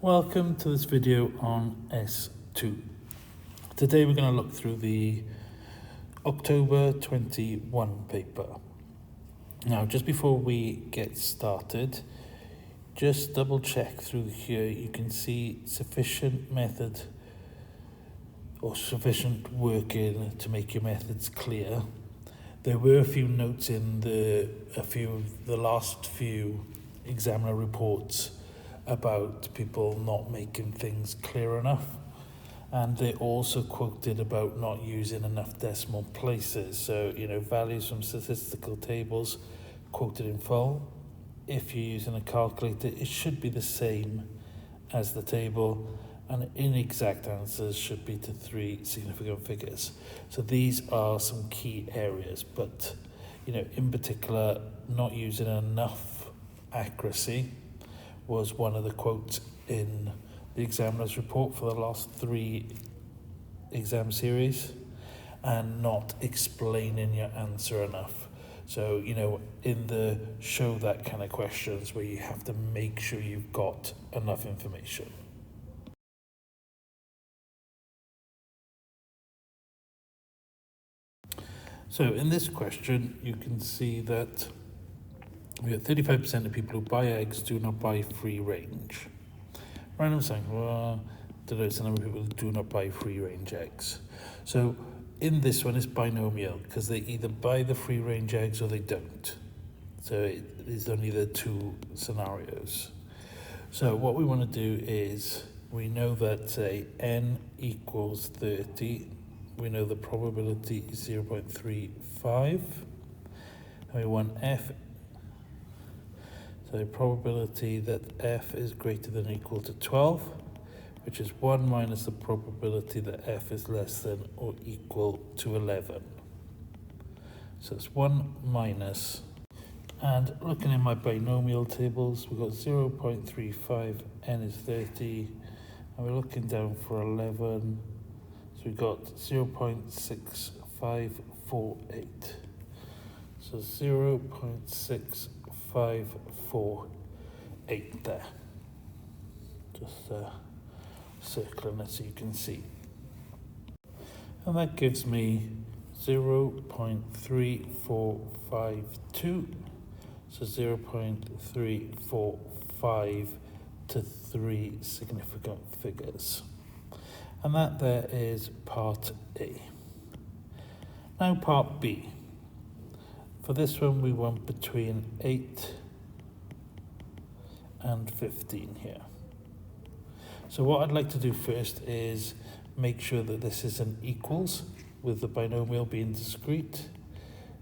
Welcome to this video on S2. Today we're going to look through the October 21 paper. Now, just before we get started, just double check through here. You can see sufficient method or sufficient work in to make your methods clear. There were a few notes in the last few examiner reports about people not making things clear enough, and they also quoted about not using enough decimal places. So, values from statistical tables quoted in full. If you're using a calculator, it should be the same as the table, and inexact answers should be to 3 significant figures. So these are some key areas, but in particular, not using enough accuracy was one of the quotes in the examiner's report for the last 3 exam series, and not explaining your answer enough. So, in the show that kind of questions where you have to make sure you've got enough information. So in this question, you can see that we have 35% of people who buy eggs do not buy free range. Random sample, denotes the number of people who do not buy free range eggs. So in this one, it's binomial because they either buy the free range eggs or they don't. So there's only the 2 scenarios. So what we want to do is, we know that say n equals 30. We know the probability is 0.35. And we want f. So the probability that f is greater than or equal to 12, which is 1 minus the probability that f is less than or equal to 11. So it's 1 minus, and looking in my binomial tables, we've got 0.35, n is 30, and we're looking down for 11, so we've got 0.6548. So 0.6548 there. Just circling it so you can see. And that gives me 0.3452. So 0.345 to 3 significant figures. And that there is part A. Now part B. For this one, we want between 8 and 15 here. So what I'd like to do first is make sure that this is an equals, with the binomial being discrete.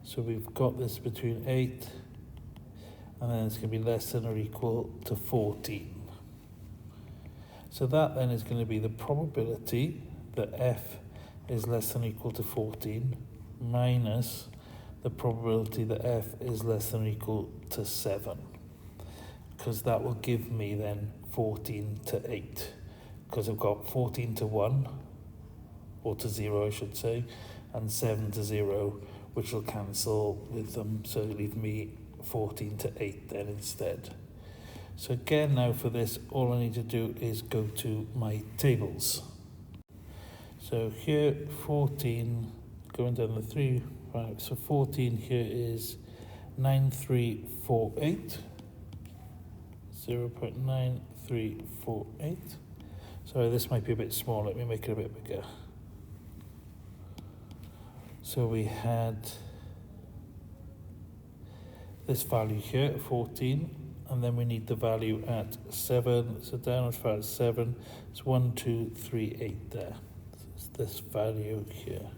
So we've got this between 8, and then it's going to be less than or equal to 14. So that then is going to be the probability that f is less than or equal to 14 minus the probability that f is less than or equal to 7, because that will give me then 14 to 8, because I've got 14 to 1, or to 0 I should say, and 7 to 0, which will cancel with them, so leave me 14 to 8 then instead. So again, now for this, all I need to do is go to my tables. So here, 14, going down the 3, right, so 14 here is 9348, 0.9348. Sorry, this might be a bit small, let me make it a bit bigger. So we had this value here, 14, and then we need the value at 7, so down as far as 7, it's 1238 there. So it's this value here,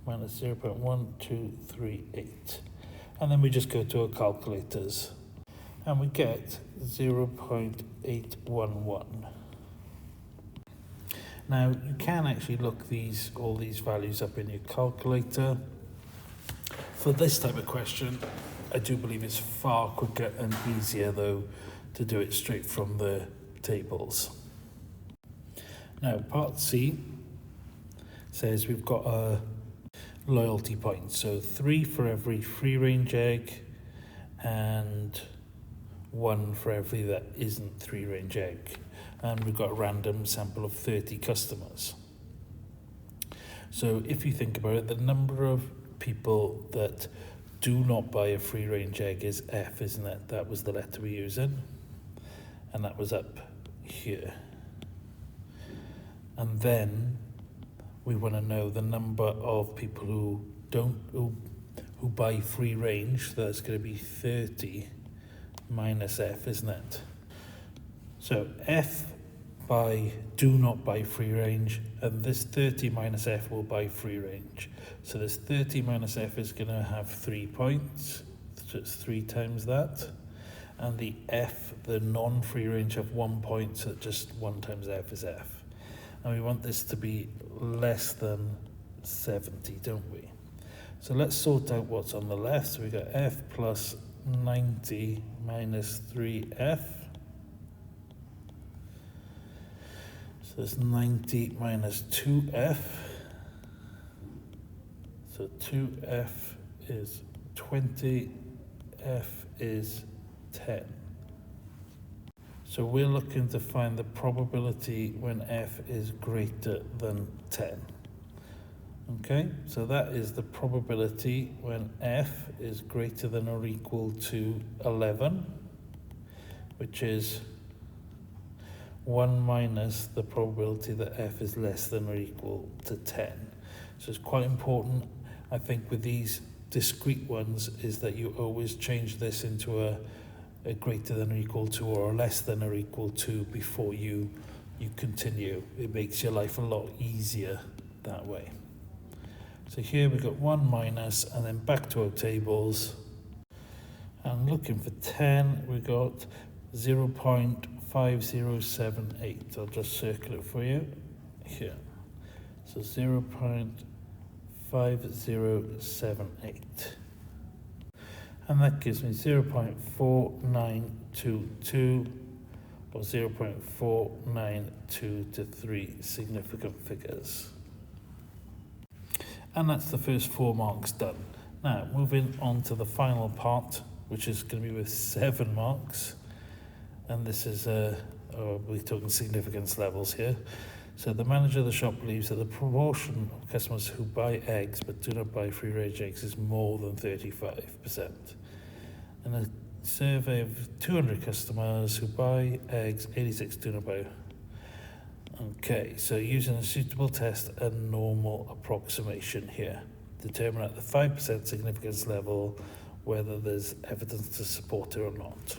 minus 0.1238. And then we just go to our calculators, and we get 0.811. Now, you can actually look all these values up in your calculator. For this type of question, I do believe it's far quicker and easier, though, to do it straight from the tables. Now, part C says we've got a loyalty points. So 3 for every free range egg and 1 for every that isn't free range egg. and we've got a random sample of 30 customers. So if you think about it, the number of people that do not buy a free range egg is F, isn't it? That was the letter we're using, and that was up here. And then we want to know the number of people who buy free range. That's going to be 30 minus F, isn't it? So F do not buy free range, and this 30 minus F will buy free range. So this 30 minus F is going to have 3 points, so it's 3 times that. And the F, the non-free range, have 1 point, so just 1 times F is F. And we want this to be less than 70, don't we? So let's sort out what's on the left. So we got F plus 90 minus 3F. So it's 90 minus 2F. So 2F is 20, F is 10. So we're looking to find the probability when F is greater than 10. Okay, so that is the probability when F is greater than or equal to 11, which is 1 minus the probability that F is less than or equal to 10. So it's quite important, I think, with these discrete ones, is that you always change this into a greater than or equal to or a less than or equal to before you continue. It makes your life a lot easier that way. So here we've got 1 minus, and then back to our tables. And looking for 10, we got 0.5078. I'll just circle it for you here. So 0.5078. And that gives me 0.4922 or 0.492 to 3 significant figures. And that's the first 4 marks done. Now, moving on to the final part, which is going to be with 7 marks. And this is, we're talking significance levels here. So the manager of the shop believes that the proportion of customers who buy eggs but do not buy free range eggs is more than 35%. In a survey of 200 customers who buy eggs, 86 do not buy. Okay, so using a suitable test and normal approximation here. Determine at the 5% significance level whether there's evidence to support it or not.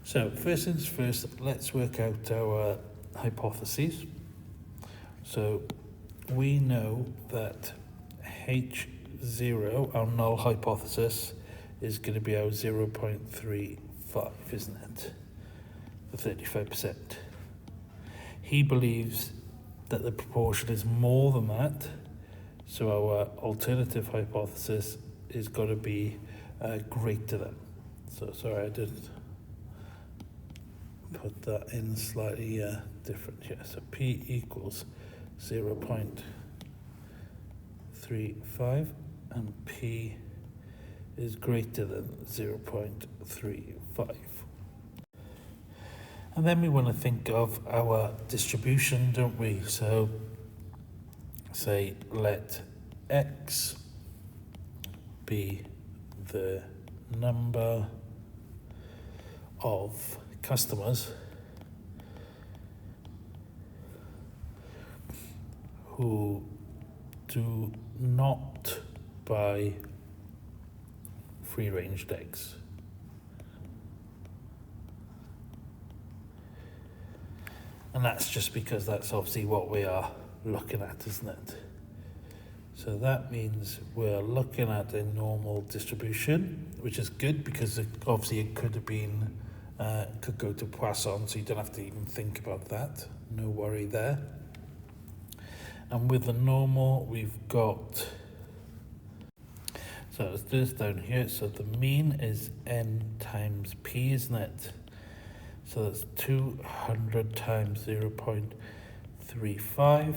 So first things first, let's work out our hypotheses. So we know that H0, our null hypothesis, is going to be our 0.35, isn't it? For 35%. He believes that the proportion is more than that, so our alternative hypothesis is got to be greater than. So sorry, I didn't put that in slightly different here. So P equals 0.35 and P is greater than 0.35. And then we want to think of our distribution, don't we? So say let X be the number of customers who do not buy free-range eggs. And that's just because that's obviously what we are looking at, isn't it? So that means we're looking at a normal distribution, which is good because obviously it could have been, could go to Poisson, so you don't have to even think about that. No worry there. And with the normal, we've got, so it's this down here. So the mean is N times P, isn't it? So that's 200 times 0.35,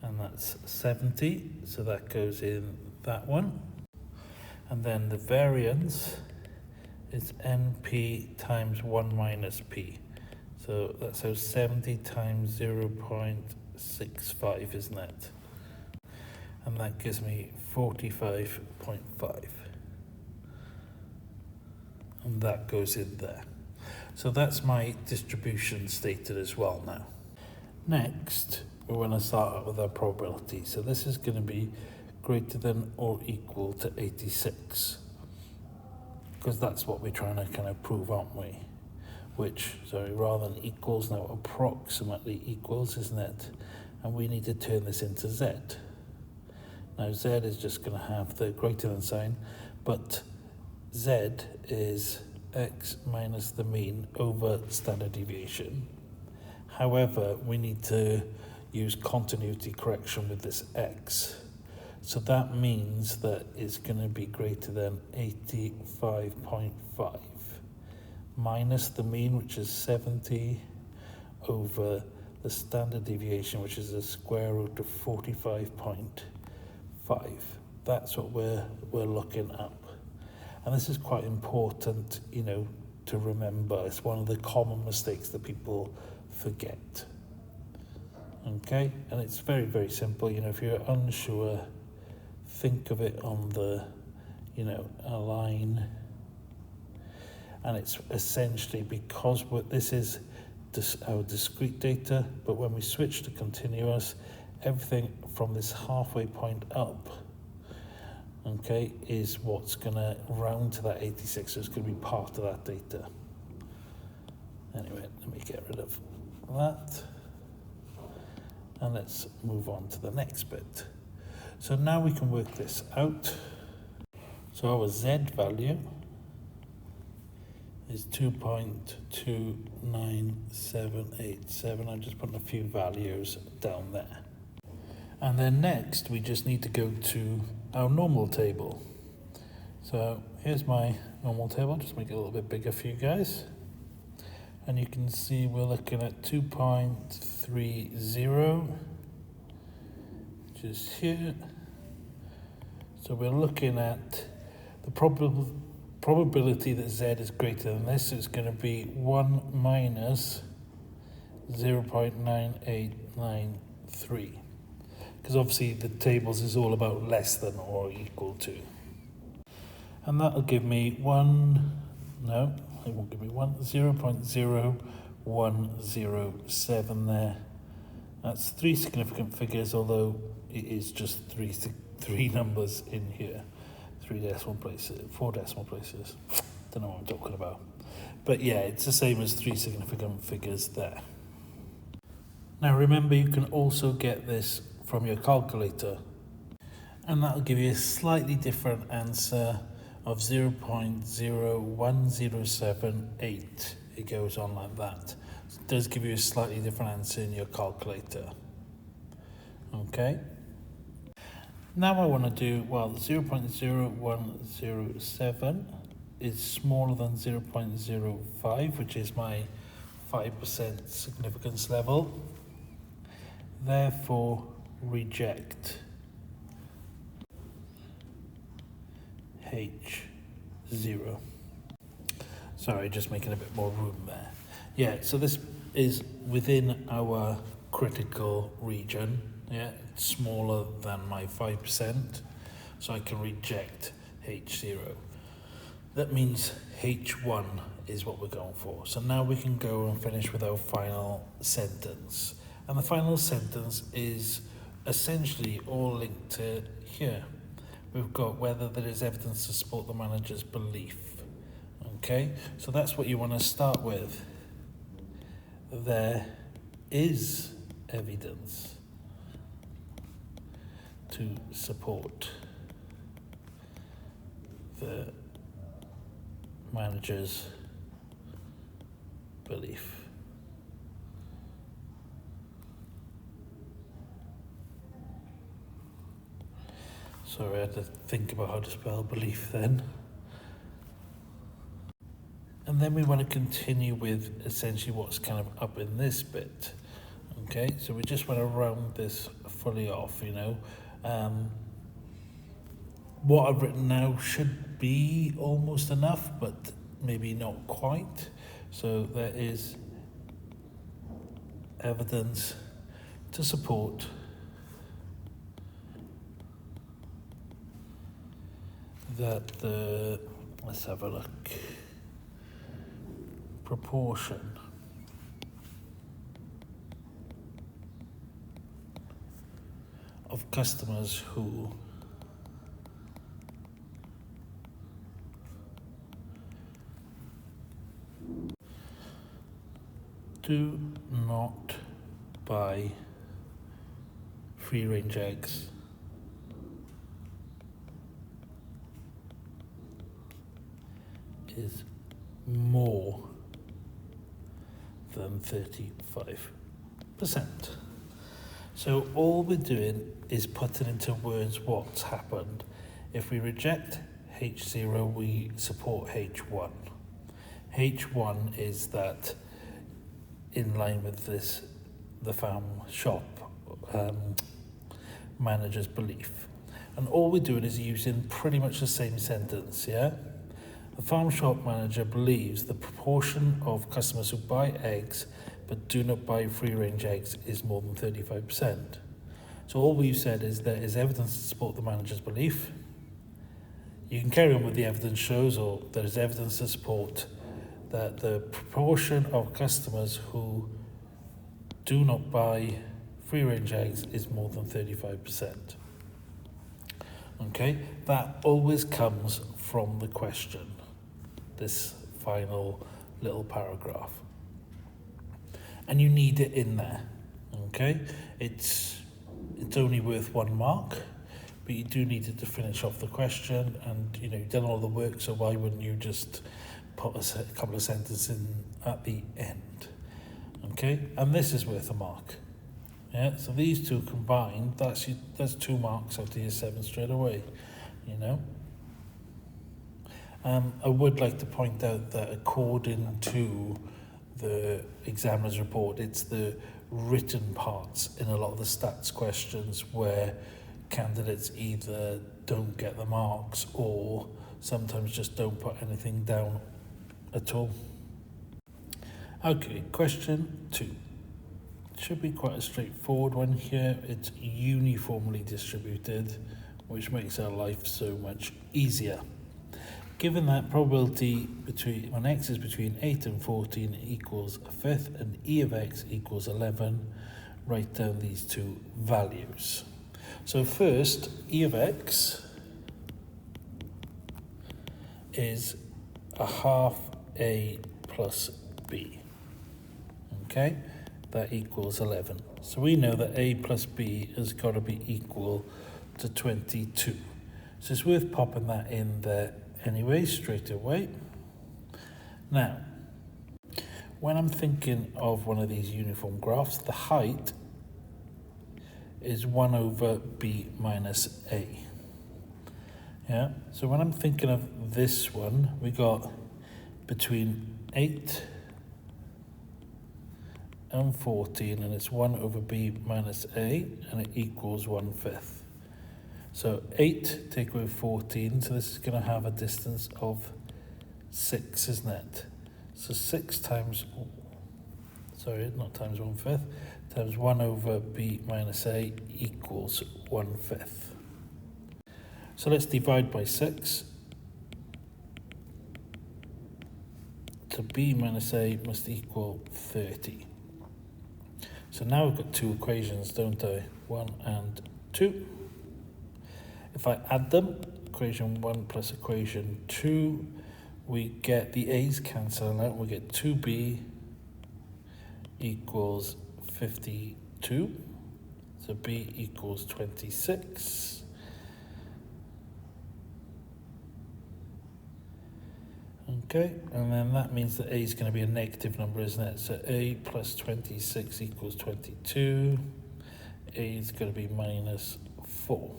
and that's 70, so that goes in that one. And then the variance is NP times 1 minus P. So that's how 70 times 0.65, isn't it? And that gives me 45.5. And that goes in there. So that's my distribution stated as well now. Next, we're going to start out with our probability. So this is going to be greater than or equal to 86. Because that's what we're trying to kind of prove, aren't we? Rather than equals, now approximately equals, isn't it? And we need to turn this into Z. Now Z is just going to have the greater than sign, but Z is X minus the mean over standard deviation. However, we need to use continuity correction with this X. So that means that it's going to be greater than 85.5 minus the mean, which is 70, over the standard deviation, which is the square root of 45.5. That's what we're looking up. And this is quite important, to remember. It's one of the common mistakes that people forget. Okay? And it's very, very simple. If you're unsure, think of it on the, a line. And it's essentially because this is our discrete data, but when we switch to continuous, everything from this halfway point up, okay, is what's going to round to that 86, so it's going to be part of that data. Anyway, let me get rid of that. And let's move on to the next bit. So now we can work this out. So our Z value is 2.29787. I'm just putting a few values down there. And then next, we just need to go to our normal table. So here's my normal table, just make it a little bit bigger for you guys. And you can see we're looking at 2.30, which is here. So we're looking at the probability that Z is greater than this. It's going to be 1 minus 0.9893. Because obviously the tables is all about less than or equal to. And that'll give me it won't give me 0.0107 there. That's 3 significant figures, although it is just three numbers in here. 4 decimal places. Don't know what I'm talking about. But yeah, it's the same as 3 significant figures there. Now remember, you can also get this from your calculator, and that'll give you a slightly different answer of 0.01078. It goes on like that. So it does give you a slightly different answer in your calculator. Okay. Now I want to do, 0.0107 is smaller than 0.05, which is my 5% significance level. Therefore, reject H0. Sorry, just making a bit more room there. Yeah, so this is within our critical region. Yeah, it's smaller than my 5%, so I can reject H0. That means H1 is what we're going for. So now we can go and finish with our final sentence. And the final sentence is essentially all linked to here. We've got whether there is evidence to support the manager's belief. Okay, so that's what you want to start with. There is evidence to support the manager's belief. Sorry, I had to think about how to spell belief then. And then we want to continue with essentially what's kind of up in this bit. Okay, so we just want to round this fully off, What I've written now should be almost enough, but maybe not quite. So there is evidence to support that the, let's have a look, proportion of customers who do not buy free-range eggs is more than 35%. So all we're doing is putting into words what's happened. If we reject H0, we support H1. H1 is that in line with this, the farm shop manager's belief. And all we're doing is using pretty much the same sentence, yeah? The farm shop manager believes the proportion of customers who buy eggs but do not buy free-range eggs is more than 35%. So all we've said is there is evidence to support the manager's belief. You can carry on with the evidence shows, or there is evidence to support that the proportion of customers who do not buy free-range eggs is more than 35%. Okay, that always comes from the question, this final little paragraph. And you need it in there, okay? It's only worth 1 mark, but you do need it to finish off the question, and you've done all the work, so why wouldn't you just put a couple of sentences in at the end, okay? And this is worth a mark. Yeah, so these two combined, that's 2 marks out of your 7 straight away, I would like to point out that according to the examiner's report, it's the written parts in a lot of the stats questions where candidates either don't get the marks or sometimes just don't put anything down at all. Okay, question 2. Should be quite a straightforward one here. It's uniformly distributed, which makes our life so much easier. Given that probability when x is between 8 and 14 equals a fifth and e of x equals 11, write down these two values. So first, e of x is a half a plus b. Okay, that equals 11. So we know that a plus b has got to be equal to 22. So it's worth popping that in there anyway, straight away. Now, when I'm thinking of one of these uniform graphs, the height is 1 over b minus a. Yeah, so when I'm thinking of this one, we got between 8 and 14, and it's 1 over b minus a, and it equals 1/5. So 8 take away 14, so this is going to have a distance of 6, isn't it? So 6 times, sorry, not times 1/5, times 1 over b minus a equals 1/5. So let's divide by 6. So b minus a must equal 30. So now we've got 2 equations, don't I? 1 and 2. If I add them, equation 1 plus equation 2, we get the a's cancel out. We get 2b equals 52. So b equals 26. Okay, and then that means that a is going to be a negative number, isn't it? So a plus 26 equals 22. A is going to be minus 4.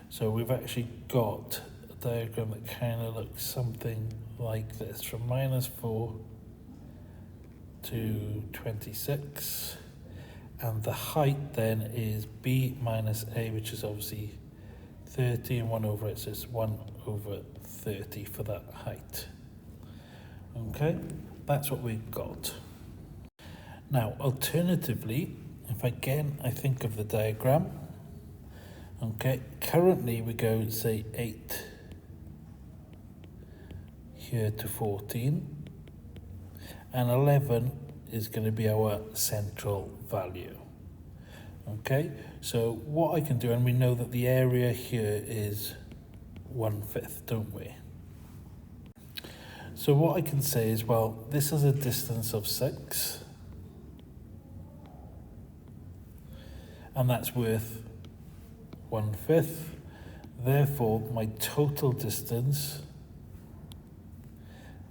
So we've actually got a diagram that kind of looks something like this, from minus 4 to 26. And the height then is b minus a, which is obviously 30, and 1 over it, so it's 1 over 30 for that height. Okay, that's what we've got. Now, alternatively, if again I think of the diagram, okay, currently we go, say, 8 here to 14, and 11 is going to be our central value. Okay, so what I can do, and we know that the area here is 1/5, don't we? So what I can say is, well, this is a distance of 6, and that's worth 1/5. Therefore, my total distance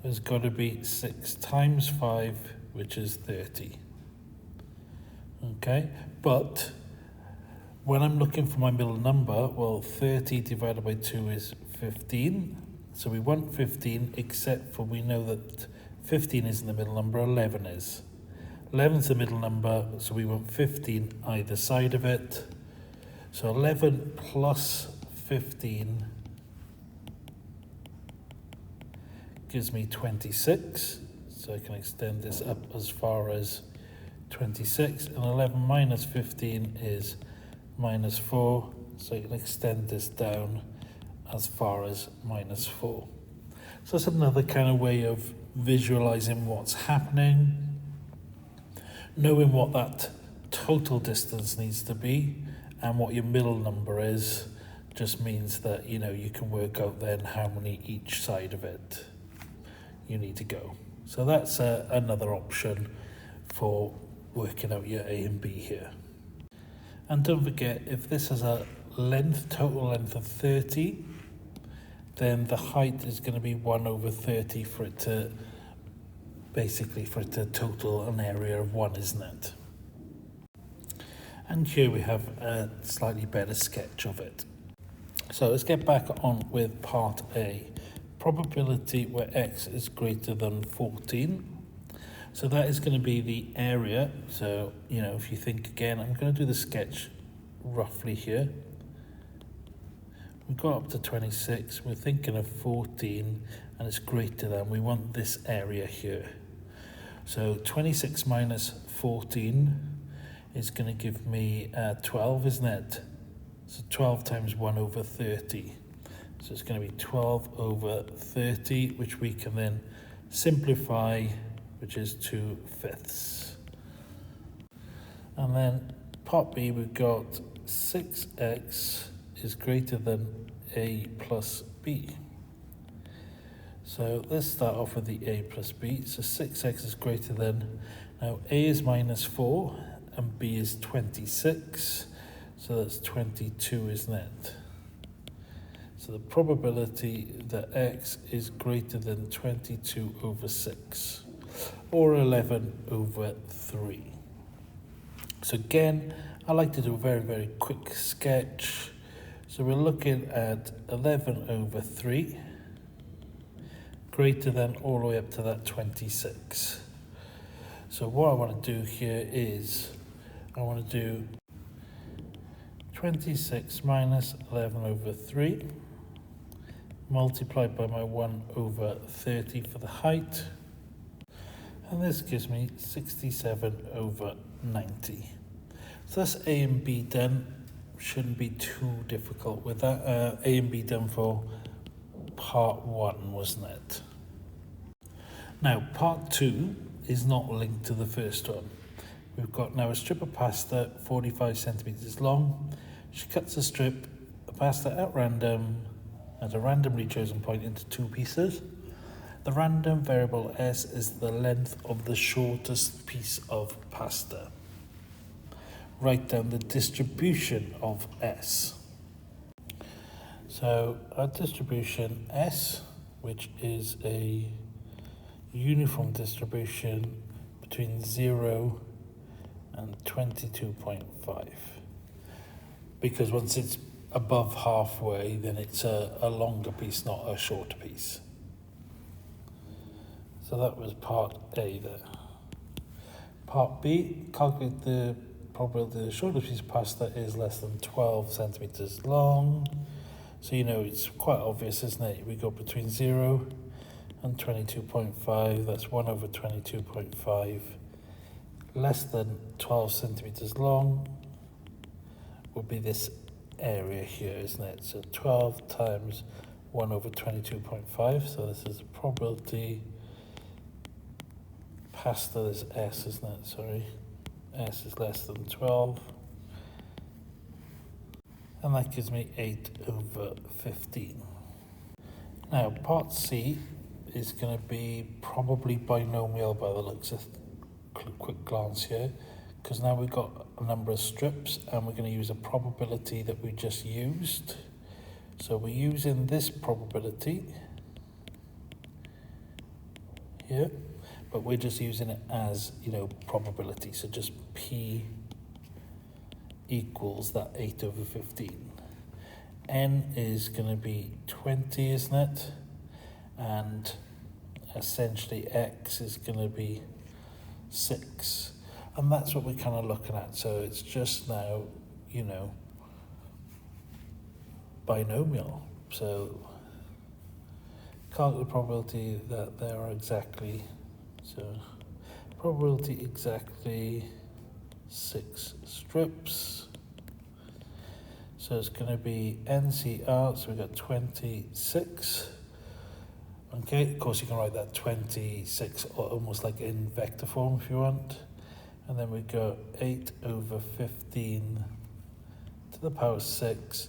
has got to be 6 times 5, which is 30. Okay, but when I'm looking for my middle number, well, 30 divided by 2 is 15. So we want 15, except for we know that 15 isn't the middle number, 11 is. 11 is the middle number, so we want 15 either side of it. So 11 plus 15 gives me 26. So I can extend this up as far as 26. And 11 minus 15 is minus 4. So you can extend this down as far as minus 4. So that's another kind of way of visualizing what's happening. Knowing what that total distance needs to be and what your middle number is just means that, you know, you can work out then how many each side of it you need to go. So that's another option for working out your A and B here. And don't forget, if this has a total length of 30, then the height is going to be 1/30 for it to, basically for it to total an area of 1, isn't it? And here we have a slightly better sketch of it. So let's get back on with part A. Probability where x is greater than 14. So that is going to be the area. So, you know, if you think again, I'm going to do the sketch roughly here. We got up to 26, we're thinking of 14, and it's greater than, we want this area here. So 26 minus 14 is going to give me 12, isn't it? So 12 times 1/30. So it's going to be 12/30, which we can then simplify, which is 2/5. And then part B, we've got 6x is greater than a plus b. So let's start off with the a plus b. So 6x is greater than, now a is minus 4 and b is 26. So that's 22, isn't it? So the probability that x is greater than 22/6 or 11/3. So again, I like to do a very, very quick sketch. So we're looking at 11/3 greater than all the way up to that 26. So what I want to do here is I want to do 26 minus 11/3 multiplied by my 1/30 for the height, and this gives me 67/90. So that's A and B done. Shouldn't be too difficult with that. A and B done for part 1, wasn't it? Now part 2 is not linked to the first one. We've got now a strip of pasta 45 centimeters long. She cuts the strip of pasta at random at a randomly chosen point into 2 pieces. The random variable s is the length of the shortest piece of pasta. Write down the distribution of s. So our distribution s, which is a uniform distribution between 0 and 22.5. Because once it's above halfway, then it's a longer piece, not a shorter piece. So that was part A there. Part B, calculate the probability the shortest piece of pasta is less than 12 centimeters long. So you know it's quite obvious, isn't it? We go between 0 and 22.5, that's 1/22.5 less than 12 centimeters long would be this area here, isn't it? So 12 times 1 over 22.5. So this is the probability past this S, isn't it? Sorry. S is less than 12. And that gives me 8 over 15. Now, part C is going to be probably binomial by the looks of quick glance here, because now we've got a number of strips and we're going to use a probability that we just used. So we're using this probability here, but we're just using it as, probability. So just P equals that 8 over 15. N is going to be 20, isn't it? And essentially X is going to be 6. And that's what we're kind of looking at. So it's just now, binomial. So calculate the probability that there are exactly, so probability exactly 6 strips. So it's going to be NCR, so we've got 26. Okay, of course you can write that 26 almost like in vector form if you want. And then we got 8 over 15 to the power 6.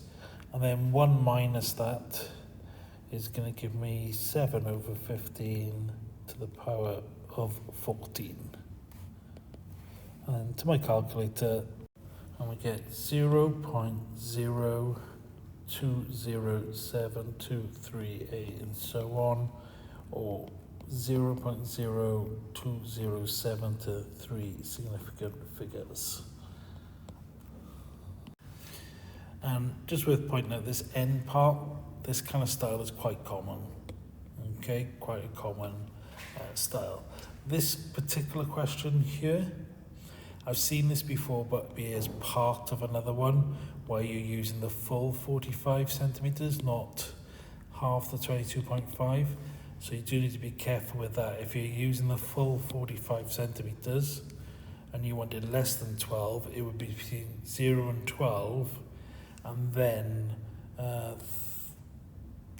And then 1 minus that is going to give me 7 over 15 to the power of 14. And then to my calculator, and we get 0.0207238 and so on, or 0.0207 to 3 significant figures. And just worth pointing out, this end part, this kind of style is quite common. Okay, quite a common style. This particular question here, I've seen this before, but be as part of another one where you're using the full 45 centimeters, not half the 22.5. So you do need to be careful with that. If you're using the full 45 centimeters and you wanted less than 12, it would be between 0 and 12, and then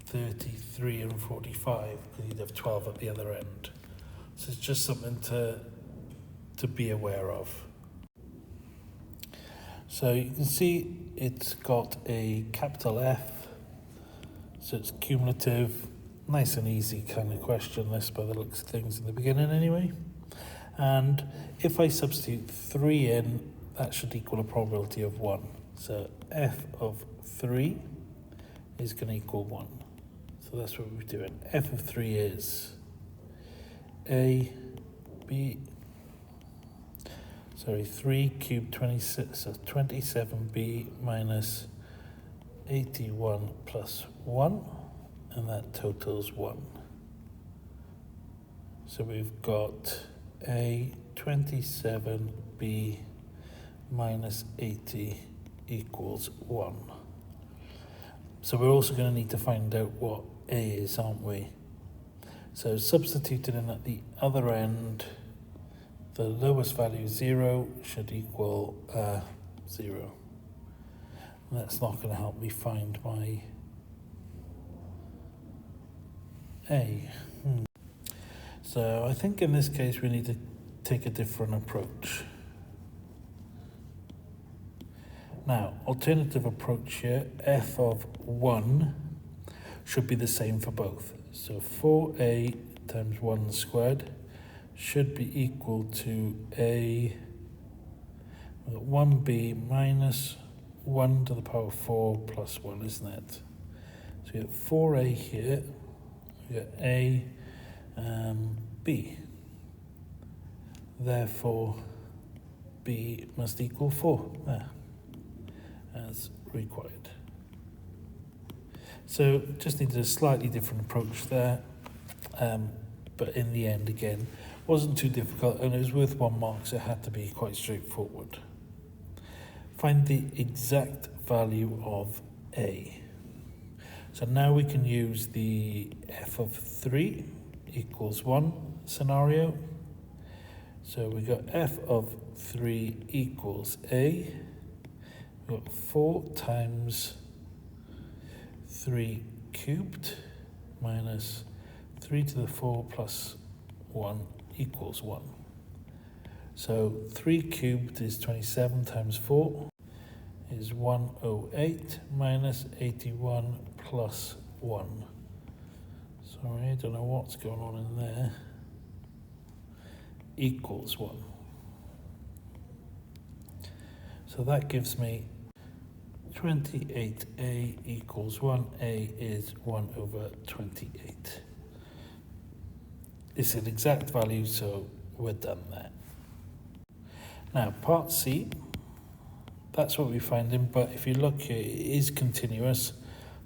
33 and 45, because you'd have 12 at the other end. So it's just something to be aware of. So you can see it's got a capital F, so it's cumulative, nice and easy kind of question, this by the looks of things in the beginning anyway. And if I substitute 3 in, that should equal a probability of 1. So F of 3 is going to equal 1. So that's what we're doing. F of 3 is A, B, 3 cubed 26, so 27b minus 81 plus 1, and that totals 1. So we've got A 27b minus 80 equals 1. So we're also going to need to find out what A is, aren't we? So substituting in at the other end, the lowest value 0 should equal 0. And that's not going to help me find my A. So I think in this case we need to take a different approach. Now, alternative approach here, F of 1 should be the same for both. So 4A times 1 squared should be equal to A 1b minus 1 to the power 4 plus 1, isn't it? So we have 4A here, we got A, B. Therefore, B must equal 4, there, as required. So just needed a slightly different approach there, but in the end, again, wasn't too difficult, and it was worth 1 mark, so it had to be quite straightforward. Find the exact value of A. So now we can use the F of 3 equals 1 scenario. So we got f of 3 equals a. We've got 4 times 3 cubed minus 3 to the 4 plus 1 equals 1. So 3 cubed is 27 times 4 is 108 minus 81 plus 1. Sorry, I don't know what's going on in there. Equals 1. So that gives me 28a equals 1. A is 1 over 28. It's an exact value, so we're done there. Now, part C, that's what we're finding, but if you look here, it is continuous,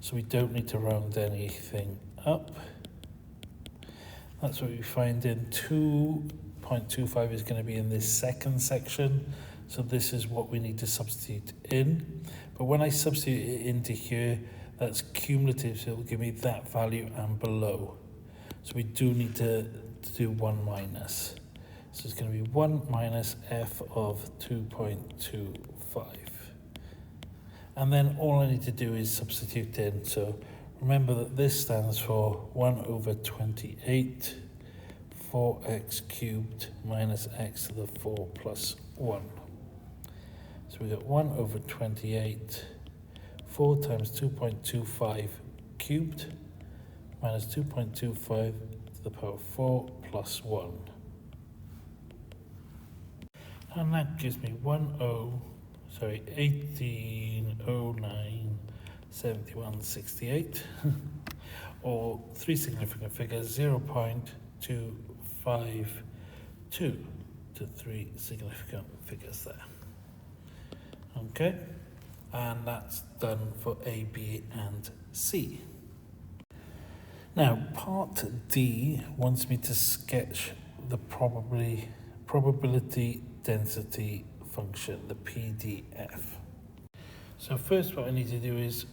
so we don't need to round anything up. That's what we find in 2.25 is going to be in this second section, so this is what we need to substitute in. But when I substitute it into here, that's cumulative, so it'll give me that value and below. So we do need to do 1 minus. So it's going to be 1 minus f of 2.25. And then all I need to do is substitute in. So remember that this stands for 1 over 28, 4x cubed minus x to the 4 plus 1. So we got 1 over 28, 4 times 2.25 cubed minus 2.25 to the power 4 plus 1. And that gives me 1809 7168 or 3 significant figures, 0.252 to 3 significant figures there. Okay, and that's done for A, B and C. Now part D wants me to sketch the probability density function, the PDF. So first what I need to do is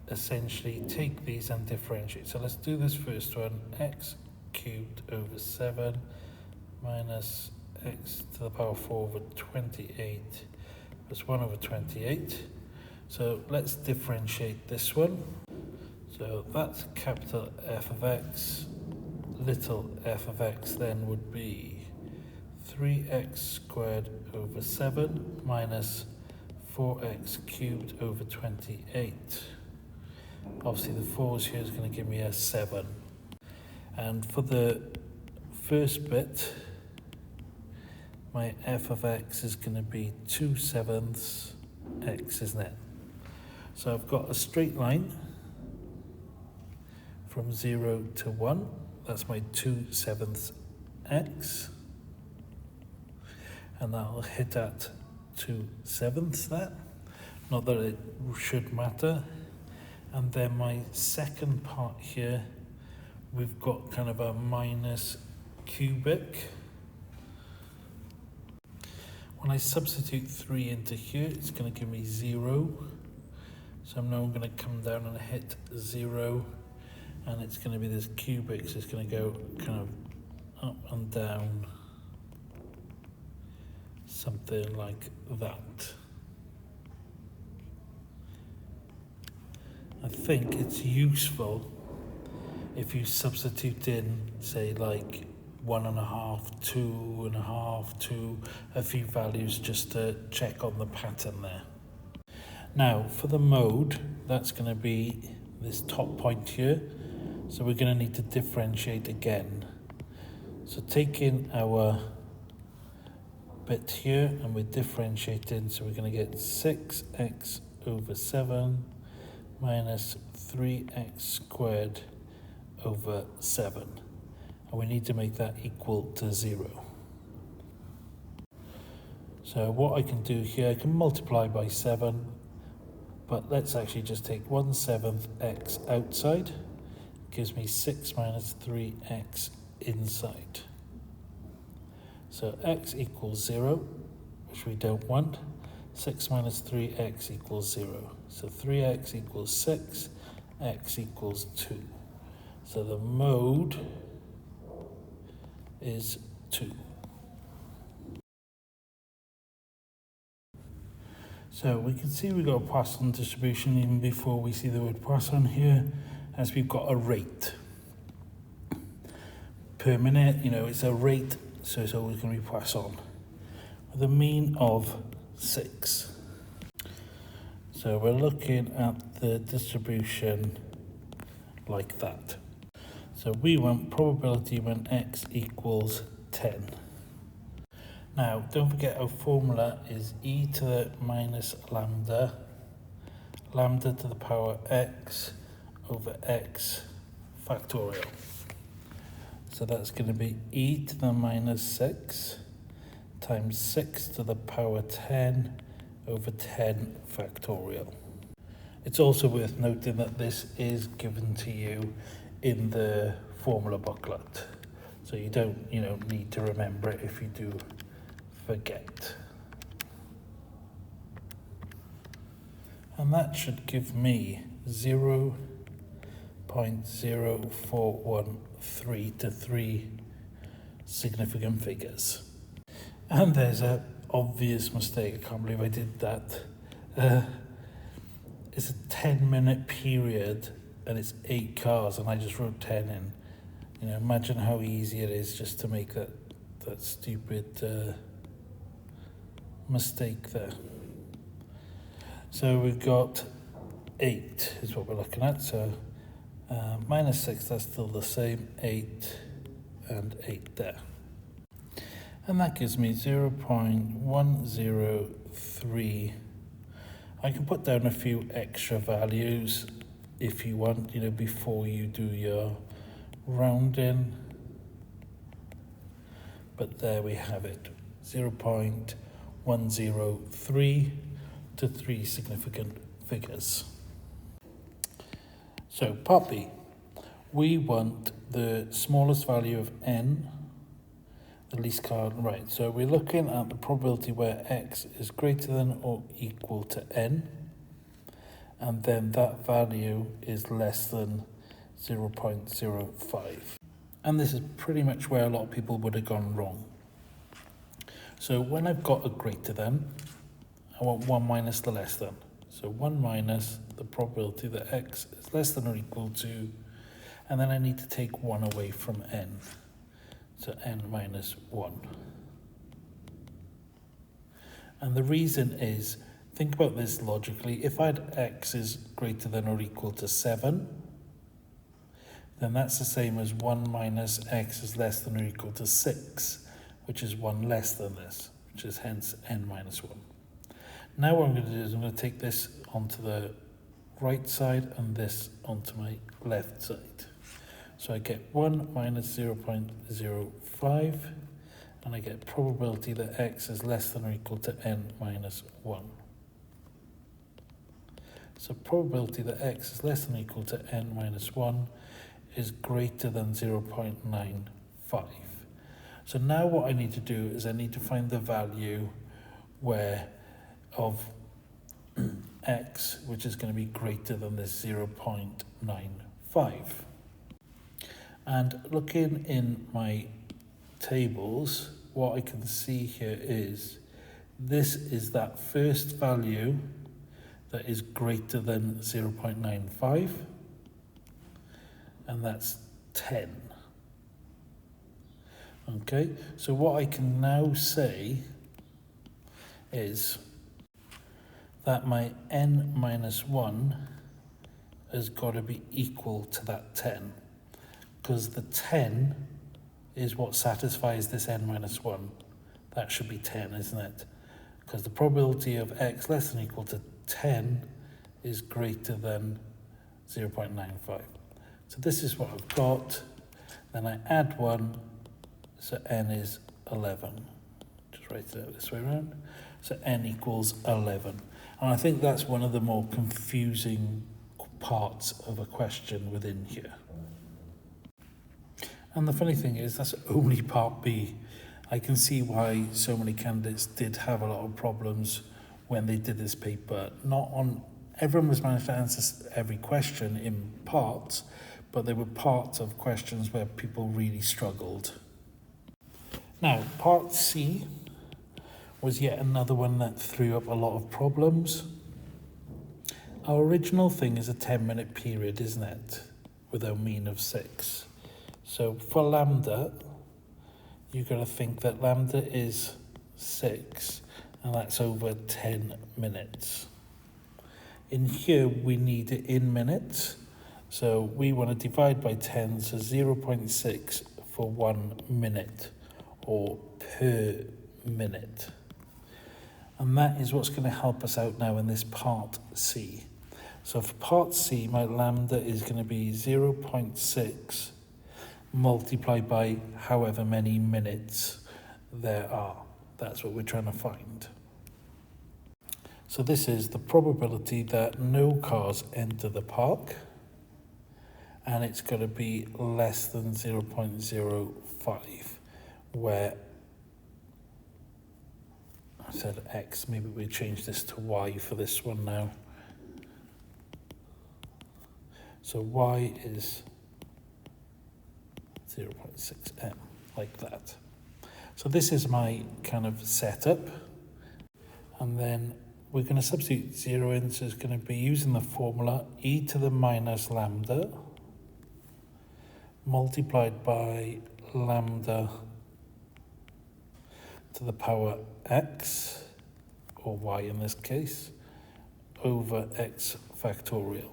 essentially take these and differentiate. So let's do this first one, x cubed over 7 minus x to the power 4 over 28 plus 1 over 28. So let's differentiate this one. So that's capital F of x, little f of x then would be 3x squared over 7 minus 4x cubed over 28. Obviously the 4's here is going to give me a 7. And for the first bit, my f of x is going to be 2/7 x, isn't it? So I've got a straight line from 0 to 1. That's my 2/7 x. And that'll hit at 2/7 that. Not that it should matter. And then my second part here, we've got kind of a minus cubic. When I substitute 3 into here, it's going to give me 0. So now I'm going to come down and hit 0. And it's going to be this cubic, so it's going to go kind of up and down. Something like that. I think it's useful if you substitute in, say, like 1.5, 2.5, 2, a few values just to check on the pattern there. Now, for the mode, that's going to be this top point here. So we're going to need to differentiate again. So take in our bit here and we're differentiating, so we're going to get 6x over 7 minus 3x squared over 7, and we need to make that equal to 0. So what I can do here, I can multiply by 7, but let's actually just take 1/7 x outside. It gives me 6 minus 3x inside. So x equals 0, which we don't want. 6 minus 3x equals 0. So 3x equals 6, x equals 2. So the mode is 2. So we can see we've got a Poisson distribution even before we see the word Poisson here, as we've got a rate per minute. You know, it's a rate, so it's always going to be Poisson, with a mean of 6. So we're looking at the distribution like that. So we want probability when x equals 10. Now, don't forget our formula is e to the minus lambda, lambda to the power x over x factorial. So that's going to be e to the minus 6 times 6 to the power 10 over 10 factorial. It's also worth noting that this is given to you in the formula booklet. So you don't, need to remember it if you do forget. And that should give me 0.0413 to 3 significant figures. And there's an obvious mistake. I can't believe I did that. It's a 10-minute period and it's 8 cars and I just wrote 10 in. Imagine how easy it is just to make that stupid mistake there. So we've got 8 is what we're looking at. So minus 6, that's still the same, 8 and 8 there. And that gives me 0.103. I can put down a few extra values if you want, before you do your rounding. But there we have it, 0.103 to 3 significant figures. So part B, we want the smallest value of n, the least card, right, so we're looking at the probability where x is greater than or equal to n, and then that value is less than 0.05. And this is pretty much where a lot of people would have gone wrong. So when I've got a greater than, I want 1 minus the less than. So 1 minus the probability that x is less than or equal to, and then I need to take 1 away from n. So n minus 1. And the reason is, think about this logically, if I had x is greater than or equal to 7, then that's the same as 1 minus x is less than or equal to 6, which is 1 less than this, which is hence n minus 1. Now what I'm going to do is I'm going to take this onto the right side and this onto my left side. So I get 1 minus 0.05, and I get probability that x is less than or equal to n minus 1. So probability that x is less than or equal to n minus 1 is greater than 0.95. So now what I need to do is I need to find the value where of x, which is going to be greater than this 0.95. And looking in my tables, what I can see here is this is that first value that is greater than 0.95, and that's 10. Okay, so what I can now say is that my n minus 1 has got to be equal to that 10, because the 10 is what satisfies this n minus 1. That should be 10, isn't it? Because the probability of x less than or equal to 10 is greater than 0.95. So this is what I've got. Then I add 1, so n is 11. Just write it out this way around. So n equals 11. And I think that's one of the more confusing parts of a question within here. And the funny thing is, that's only part B. I can see why so many candidates did have a lot of problems when they did this paper. Everyone was managed to answer every question in parts, but there were parts of questions where people really struggled. Now, part C, was yet another one that threw up a lot of problems. Our original thing is a 10-minute period, isn't it? With our mean of 6. So for lambda, you've got to think that lambda is 6, and that's over 10 minutes. In here, we need it in minutes. So we want to divide by 10, so 0.6 for 1 minute, or per minute. And that is what's going to help us out now in this part C. So for part C, my lambda is going to be 0.6 multiplied by however many minutes there are. That's what we're trying to find. So this is the probability that no cars enter the park, and it's got to be less than 0.05, where I said X, maybe we change this to Y for this one now. So Y is 0.6m, like that. So this is my kind of setup. And then we're going to substitute 0 in, so it's going to be using the formula e to the minus lambda multiplied by lambda to the power x, or y in this case, over x factorial.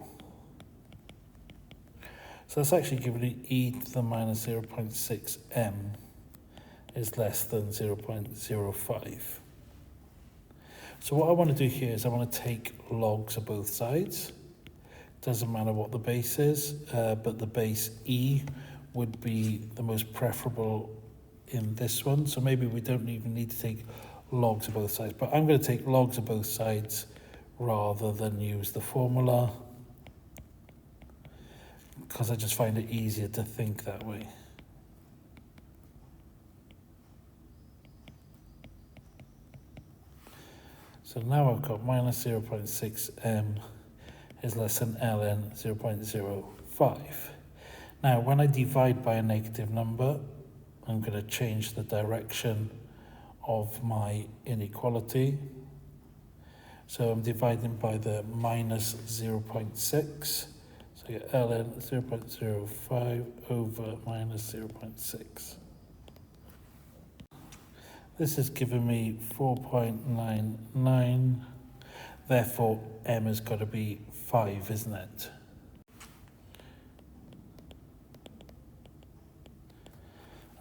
So that's actually giving me e to the minus 0.6m is less than 0.05. So what I want to do here is I want to take logs of both sides. Doesn't matter what the base is, but the base e would be the most preferable in this one. So maybe we don't even need to take logs of both sides, but I'm going to take logs of both sides rather than use the formula, because I just find it easier to think that way. So now I've got minus 0.6m is less than ln 0.05. Now when I divide by a negative number, I'm going to change the direction of my inequality. So I'm dividing by the minus 0.6. So I get ln 0.05 over minus 0.6. This is giving me 4.99. Therefore, m has got to be 5, isn't it?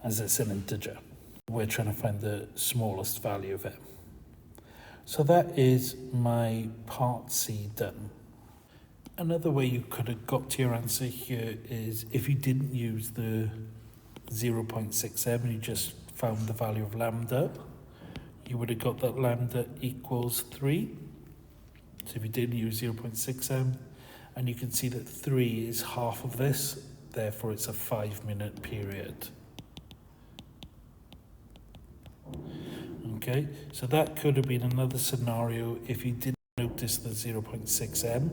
As it's an integer. We're trying to find the smallest value of m. So that is my part C done. Another way you could have got to your answer here is if you didn't use the 0.6m and you just found the value of lambda, you would have got that lambda equals 3. So if you didn't use 0.6m, and you can see that 3 is half of this, therefore it's a 5-minute period. Okay, so that could have been another scenario if you didn't notice the 0.6m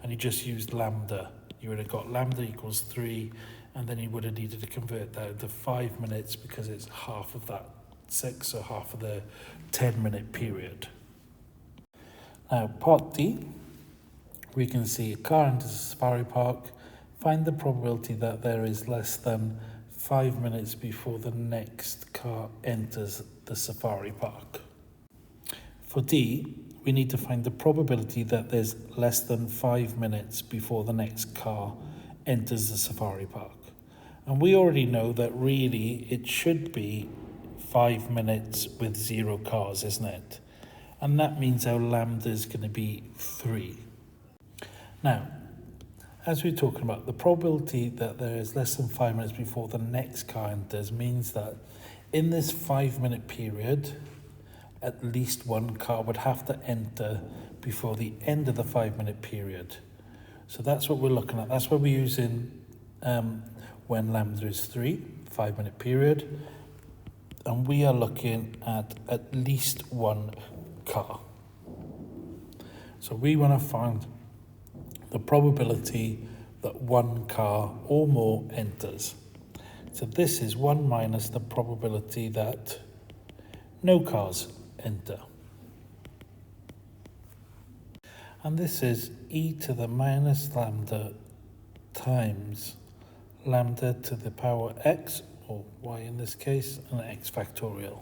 and you just used lambda. You would have got lambda equals 3, and then you would have needed to convert that into 5 minutes because it's half of that 6, so half of the 10-minute period. Now, part D, we can see a car enters a safari park. Find the probability that there is less than 5 minutes before the next car enters the safari park. For D, we need to find the probability that there's less than 5 minutes before the next car enters the safari park. And we already know that really it should be 5 minutes with 0 cars, isn't it? And that means our lambda is going to be 3. Now, as we're talking about, the probability that there is less than 5 minutes before the next car enters means that in this 5-minute period, at least one car would have to enter before the end of the 5-minute period. So that's what we're looking at. That's what we're using when lambda is 3, 5-minute period. And we are looking at least one car. So we want to find the probability that one car or more enters. So this is 1 minus the probability that no cars enter. And this is e to the minus lambda times lambda to the power x, or y in this case, and x factorial.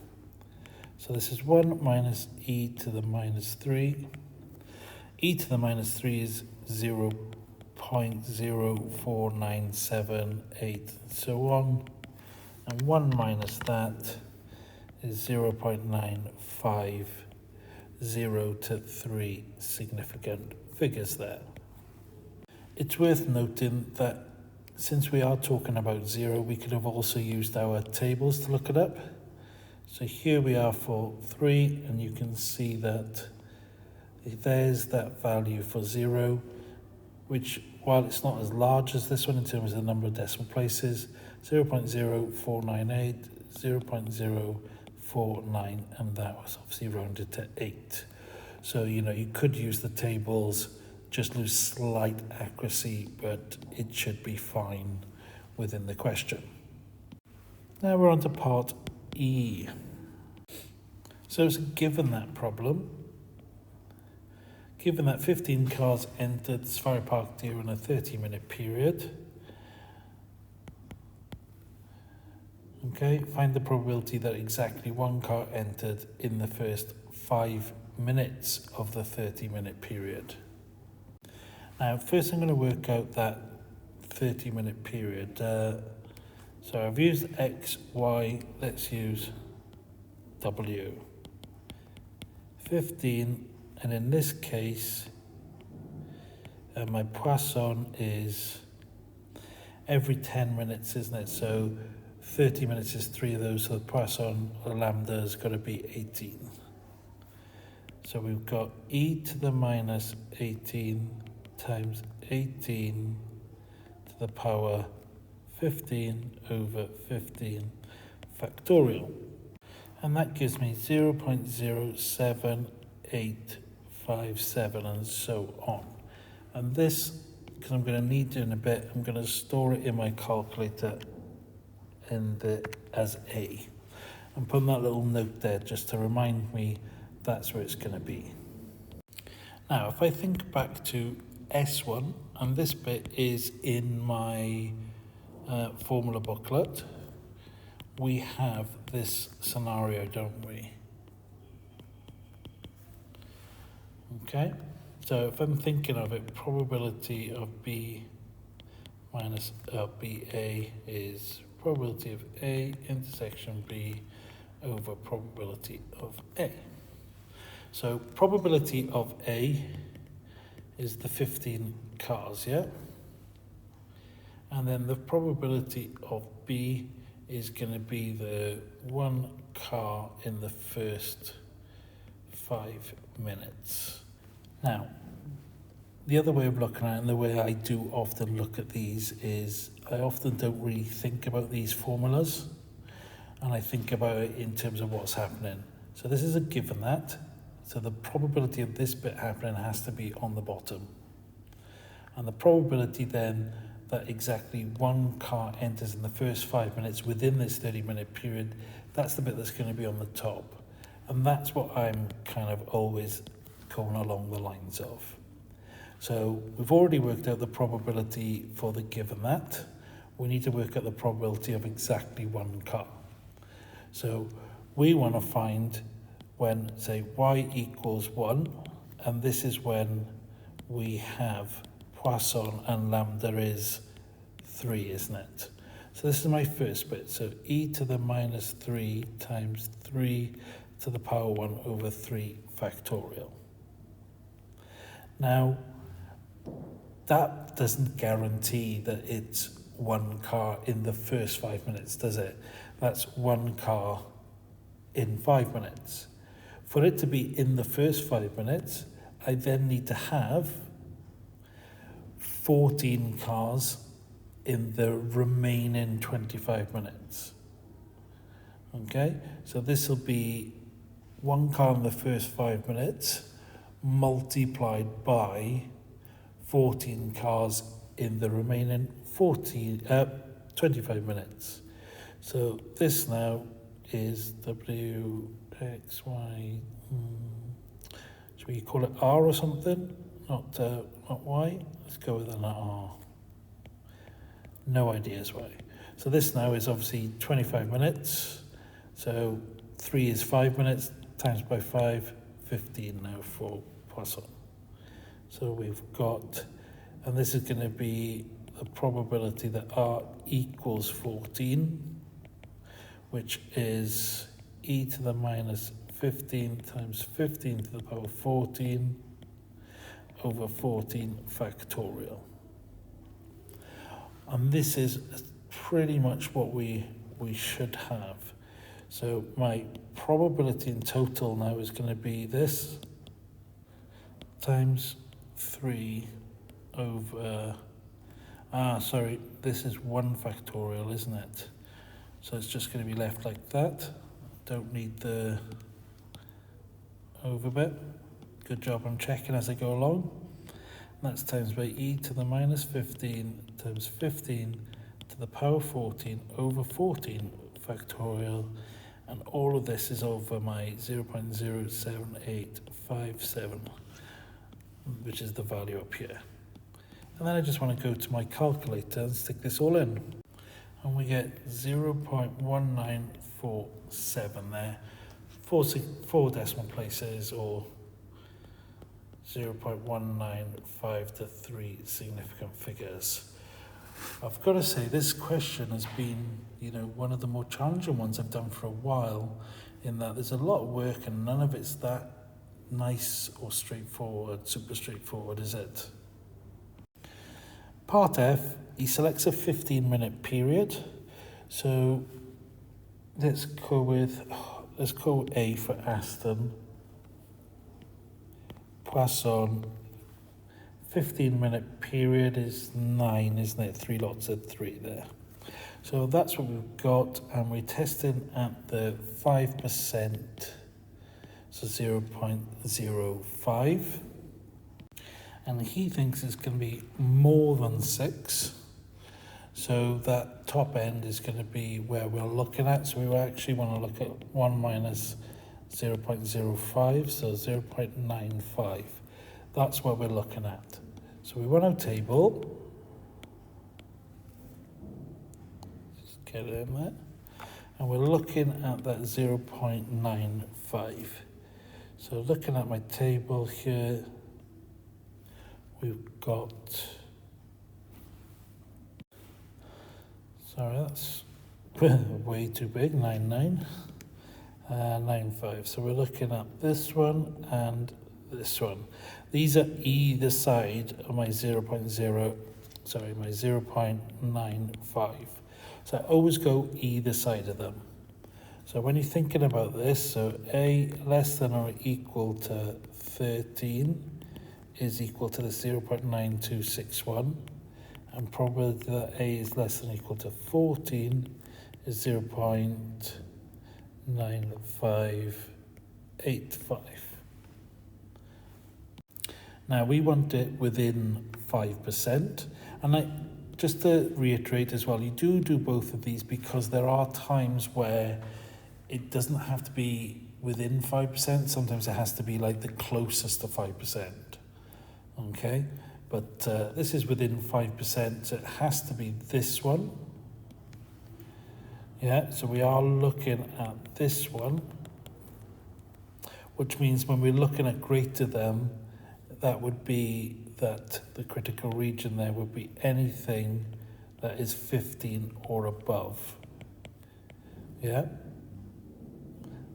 So this is 1 minus e to the minus 3. E to the minus 3 is 0.04978, and so on. And 1 minus that is 0.950 to 3 significant figures there. It's worth noting that since we are talking about 0, we could have also used our tables to look it up. So here we are for 3, and you can see that there's that value for 0, which, while it's not as large as this one in terms of the number of decimal places, 0.0498, 0.049, and that was obviously rounded to 8. So, you could use the tables, just lose slight accuracy, but it should be fine within the question. Now we're on to part E. So it's given that problem, given that 15 cars entered Safari Park during a 30-minute period. Okay, find the probability that exactly one car entered in the first 5 minutes of the 30-minute period. Now, first I'm going to work out that 30-minute period. So I've used X, Y, let's use W. 15, and in this case, my Poisson is every 10 minutes, isn't it? So 30 minutes is 3 of those, so the Poisson, or lambda, has got to be 18. So we've got e to the minus 18 times 18 to the power 15 over 15 factorial. And that gives me 0.07857 and so on. And this, because I'm going to need it in a bit, I'm going to store it in my calculator as A. I'm putting that little note there just to remind me that's where it's going to be. Now, if I think back to S1, and this bit is in my formula booklet, we have this scenario, don't we? Okay, so if I'm thinking of it, probability of B minus BA is probability of A intersection B over probability of A. So probability of A is the 15 cars, yeah? And then the probability of B is going to be the 1 car in the first 5 minutes. Now, the other way of looking at it, and the way I do often look at these, is I often don't really think about these formulas, and I think about it in terms of what's happening. So this is a given that, so the probability of this bit happening has to be on the bottom. And the probability then that exactly 1 car enters in the first 5 minutes within this 30-minute period, that's the bit that's going to be on the top. And that's what I'm kind of always going along the lines of. So we've already worked out the probability for the given that. We need to work out the probability of exactly 1 car. So we want to find when, say, y equals 1, and this is when we have Poisson and lambda is 3, isn't it? So this is my first bit. So e to the minus 3 times 3 to the power 1 over 3 factorial. Now, that doesn't guarantee that it's 1 car in the first 5 minutes, does it? That's 1 car in 5 minutes. For it to be in the first 5 minutes, I then need to have 14 cars in the remaining 25 minutes. Okay, so this will be 1 car in the first 5 minutes multiplied by 14 cars in the remaining 25 minutes. So this now is W x, y, should we call it r or something? Not y, let's go with an r. No ideas why. So this now is obviously 25 minutes. So 3 is 5 minutes, times by 5, 15 now for Poisson. So we've got, and this is going to be the probability that r equals 14, which is e to the minus 15 times 15 to the power 14 over 14 factorial. And this is pretty much what we should have. So my probability in total now is going to be this times 3 over, sorry, this is 1 factorial, isn't it? So it's just going to be left like that. Don't need the over bit. Good job on checking as I go along. That's times by e to the minus 15 times 15 to the power 14 over 14 factorial, and all of this is over my 0.07857, which is the value up here. And then I just want to go to my calculator and stick this all in. And we get 0.1947 there, four decimal places, or 0.195 to 3 significant figures. I've got to say, this question has been, one of the more challenging ones I've done for a while, in that there's a lot of work and none of it's that nice or straightforward, super straightforward, is it? Part F, he selects a 15-minute period. So let's go with A for Aston. Poisson, 15-minute period is 9, isn't it? 3 lots of 3 there. So that's what we've got, and we're testing at the 5%, so 0.05. And he thinks it's going to be more than 6. So that top end is going to be where we're looking at. So we actually want to look at 1 minus 0.05, so 0.95. That's what we're looking at. So we want our table. Just get it in there. And we're looking at that 0.95. So looking at my table here, we've got, sorry, that's way too big, 95. So we're looking at this one and this one. These are either side of my 0.95. So I always go either side of them. So when you're thinking about this, so A less than or equal to 13 is equal to the 0.9261, and probability that A is less than or equal to 14 is 0.9585. Now we want it within 5%, and just to reiterate as well, you do both of these because there are times where it doesn't have to be within 5%, sometimes it has to be like the closest to 5%, okay? But this is within 5%, so it has to be this one. Yeah, so we are looking at this one, which means when we're looking at greater than, that would be that the critical region there would be anything that is 15 or above. Yeah?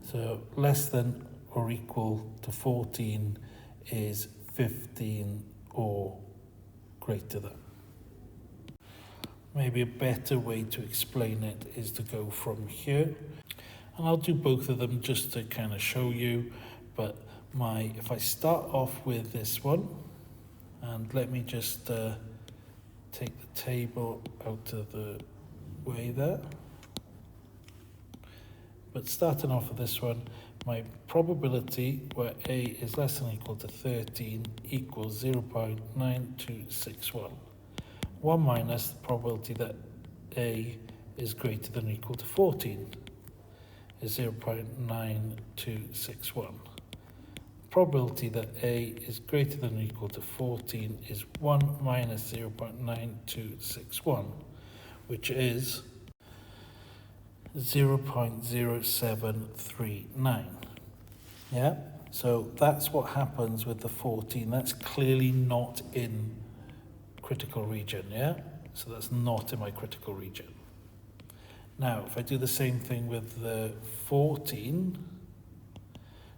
So less than or equal to 14 is 15 or greater than. Maybe a better way to explain it is to go from here. And I'll do both of them just to kind of show you, but if I start off with this one, and let me just take the table out of the way there. But starting off with this one, my probability where A is less than or equal to 13 equals 0.9261. 1 minus the probability that A is greater than or equal to 14. is 0.9261. Probability that A is greater than or equal to 14 is 1 minus 0.9261, which is 0.0739. Yeah, so that's what happens with the 14. That's clearly not in critical region, yeah? So that's not in my critical region. Now, if I do the same thing with the 14,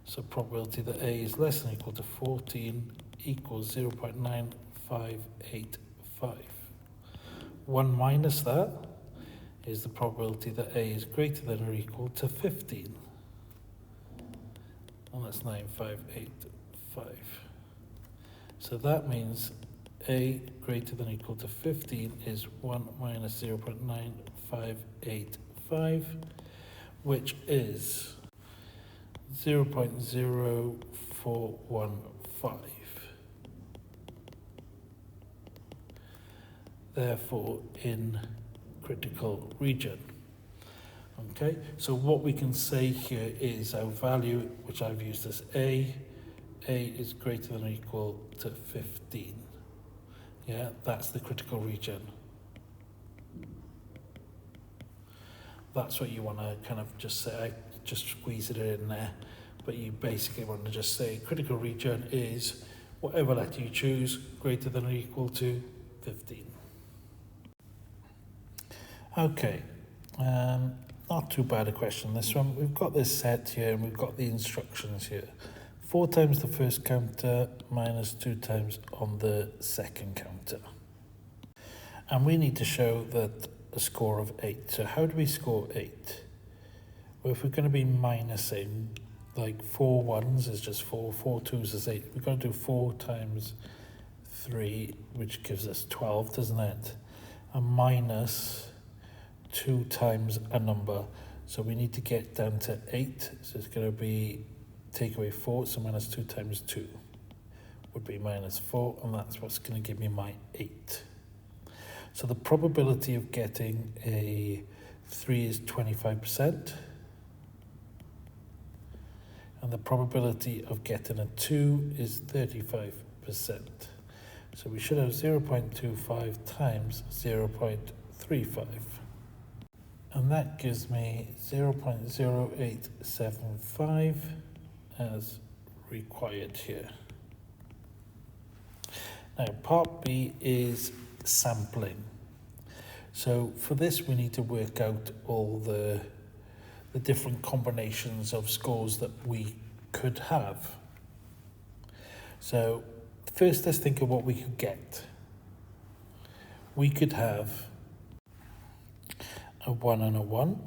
so probability that A is less than or equal to 14 equals 0.9585. 1 minus that is the probability that A is greater than or equal to 15. And that's 9585. So that means A greater than or equal to 15 is 1 minus 0.9585, which is 0.0415. Therefore, in critical region. Okay, so what we can say here is our value, which I've used as A is greater than or equal to 15. Yeah, that's the critical region. That's what you want to kind of just say, just squeeze it in there. But you basically want to just say critical region is whatever letter you choose, greater than or equal to 15. Okay, not too bad a question, this one. We've got this set here and we've got the instructions here. 4 times the first counter minus 2 times on the second counter. And we need to show that a score of 8. So how do we score 8? Well, if we're going to be minusing, like 4 ones is just 4, 4 twos is 8. We've got to do 4 times 3, which gives us 12, doesn't it? And minus 2 times a number. So we need to get down to 8. So it's going to be take away 4, so minus 2 times 2 would be minus 4, and that's what's going to give me my 8. So the probability of getting a 3 is 25%, and the probability of getting a 2 is 35%. So we should have 0.25 times 0.35. And that gives me 0.0875 as required here. Now, part B is sampling. So for this, we need to work out all the different combinations of scores that we could have. So first, let's think of what we could get. We could have a 1 and a 1,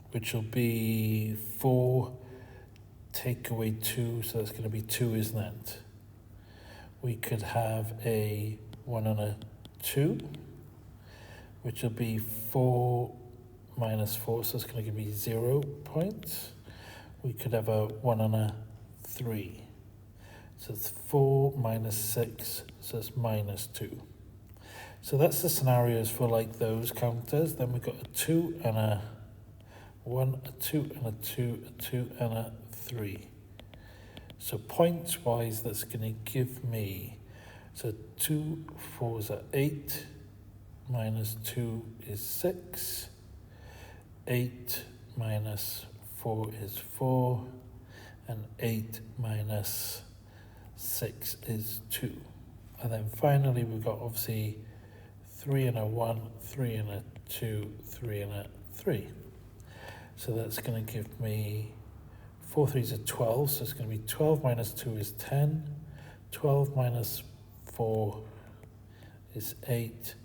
which will be 4 take away 2, so that's going to be 2, isn't it? We could have a 1 and a 2, which will be 4 minus 4, so it's going to give me 0 points. We could have a 1 and a 3, so it's 4 minus 6, so it's minus 2. So that's the scenarios for like those counters. Then we've got a 2 and a 1, a 2 and a 2, a 2 and a 3. So points wise, that's going to give me, so 2 4s are 8, minus 2 is 6, 8 minus 4 is 4, and 8 minus 6 is 2. And then finally we've got obviously 3 and a 1, 3 and a 2, 3 and a 3. So that's going to give me 4 3s are 12, so it's going to be 12 minus 2 is 10, 12 minus 4 is 8,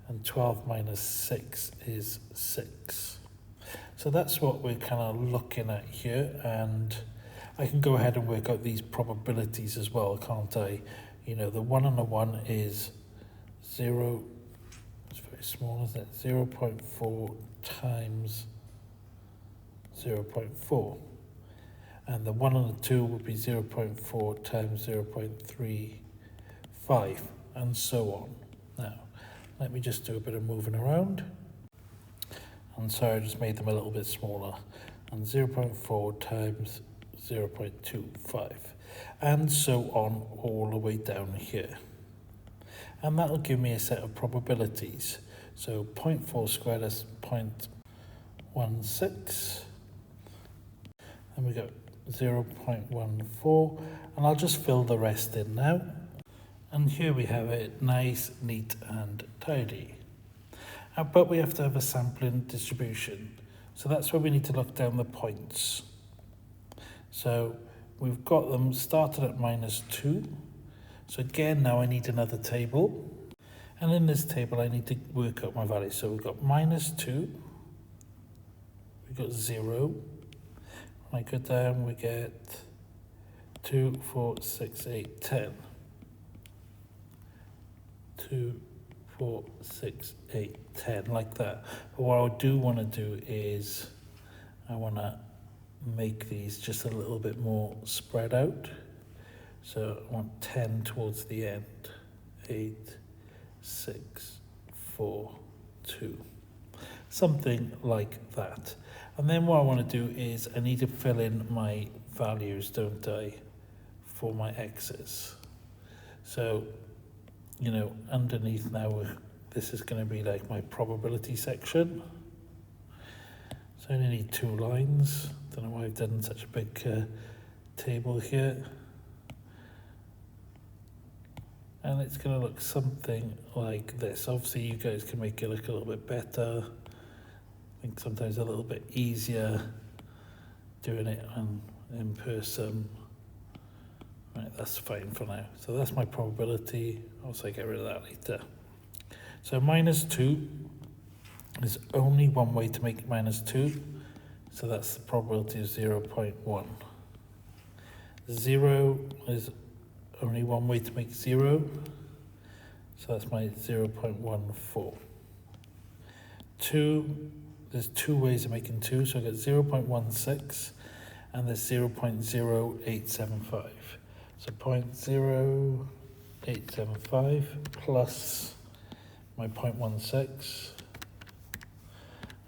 and 12 minus 6 is 6. So that's what we're kind of looking at here, and I can go ahead and work out these probabilities as well, can't I? You know, the 1 and a 1 is 0, it's very small, isn't it? 0.4 times 0.4. And the 1 and the 2 would be 0.4 times 0.35, and so on. Now, let me just do a bit of moving around. And sorry, I just made them a little bit smaller. and 0.4 times 0.25, and so on all the way down here. And that'll give me a set of probabilities. So 0.4 squared is 0.16, and we got 0.14, and I'll just fill the rest in now. And here we have it, nice, neat and tidy. But we have to have a sampling distribution. So that's where we need to look down the points. So we've got them started at -2. So again, now I need another table. And in this table, I need to work out my values. So we've got -2, we've got 0. When I go down, we get 2, 4, 6, 8, 10. 2, 4, 6, 8, 10, like that. But what I do want to do is I want to make these just a little bit more spread out. So I want 10 towards the end. 8, 6, 4, 2. Something like that. And then what I want to do is I need to fill in my values, don't I, for my x's. So, you know, underneath now, this is going to be like my probability section. So I only need 2 lines. Don't know why I've done such a big table here. And it's going to look something like this. Obviously, you guys can make it look a little bit better. I think sometimes a little bit easier doing it in person. Right, that's fine for now. So that's my probability. I'll also get rid of that later. So -2 is only one way to make -2. So that's the probability of 0.1. 0 is only one way to make 0. So that's my 0.14. 2, there's 2 ways of making 2. So I got 0.16 and there's 0.0875. So 0.0875 plus my 0.16,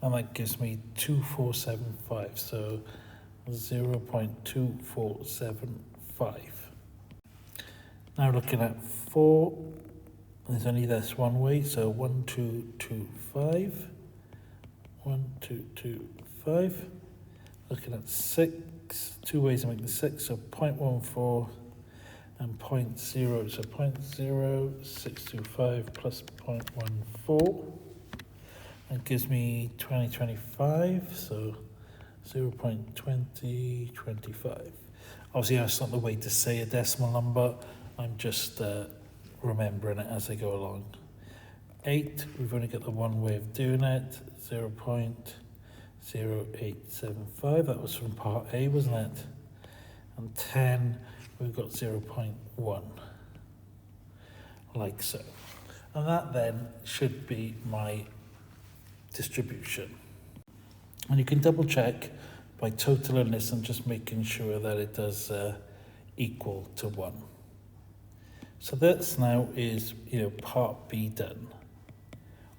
and that gives me 2475, so 0.2475. Now looking at 4, there's only this one way, so 1225, 1225. Looking at 6, 2 ways of making 6, so 0.14 and 0.0, so 0.0625 plus 0.14. That gives me 2025, so 0.2025. Obviously, that's not the way to say a decimal number. I'm just remembering it as I go along. 8, we've only got the one way of doing it, 0.0875. That was from part A, wasn't it? And 10, we've got 0.1, like so. And that then should be my distribution. And you can double check by totaling this and just making sure that it does equal to 1. So this now is, part B done.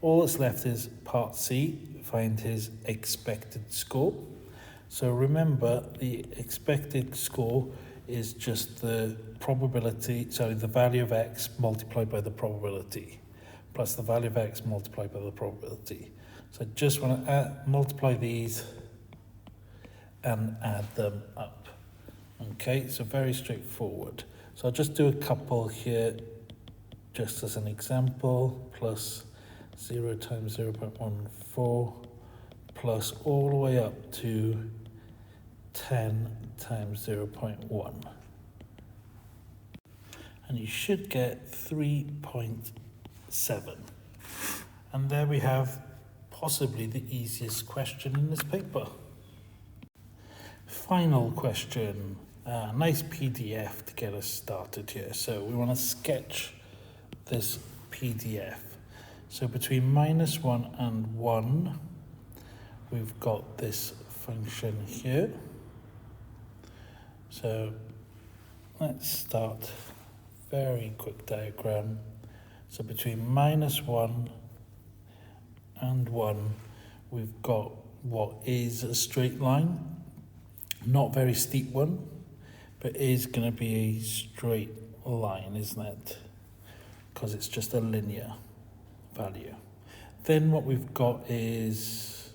All that's left is part C, find his expected score. So remember, the expected score is just the the value of x multiplied by the probability, plus the value of x multiplied by the probability. So I just want to multiply these and add them up. Okay, so very straightforward. So I'll just do a couple here, just as an example, plus 0 times 0.14, plus all the way up to 10 times 0.1. And you should get 3.7. And there we have possibly the easiest question in this paper. Final question. Nice PDF to get us started here. So we want to sketch this PDF. So between -1 and 1, we've got this function here. So let's start. Very quick diagram. So between -1 and 1, we've got what is a straight line. Not very steep one, but is going to be a straight line, isn't it? Because it's just a linear value. Then what we've got is,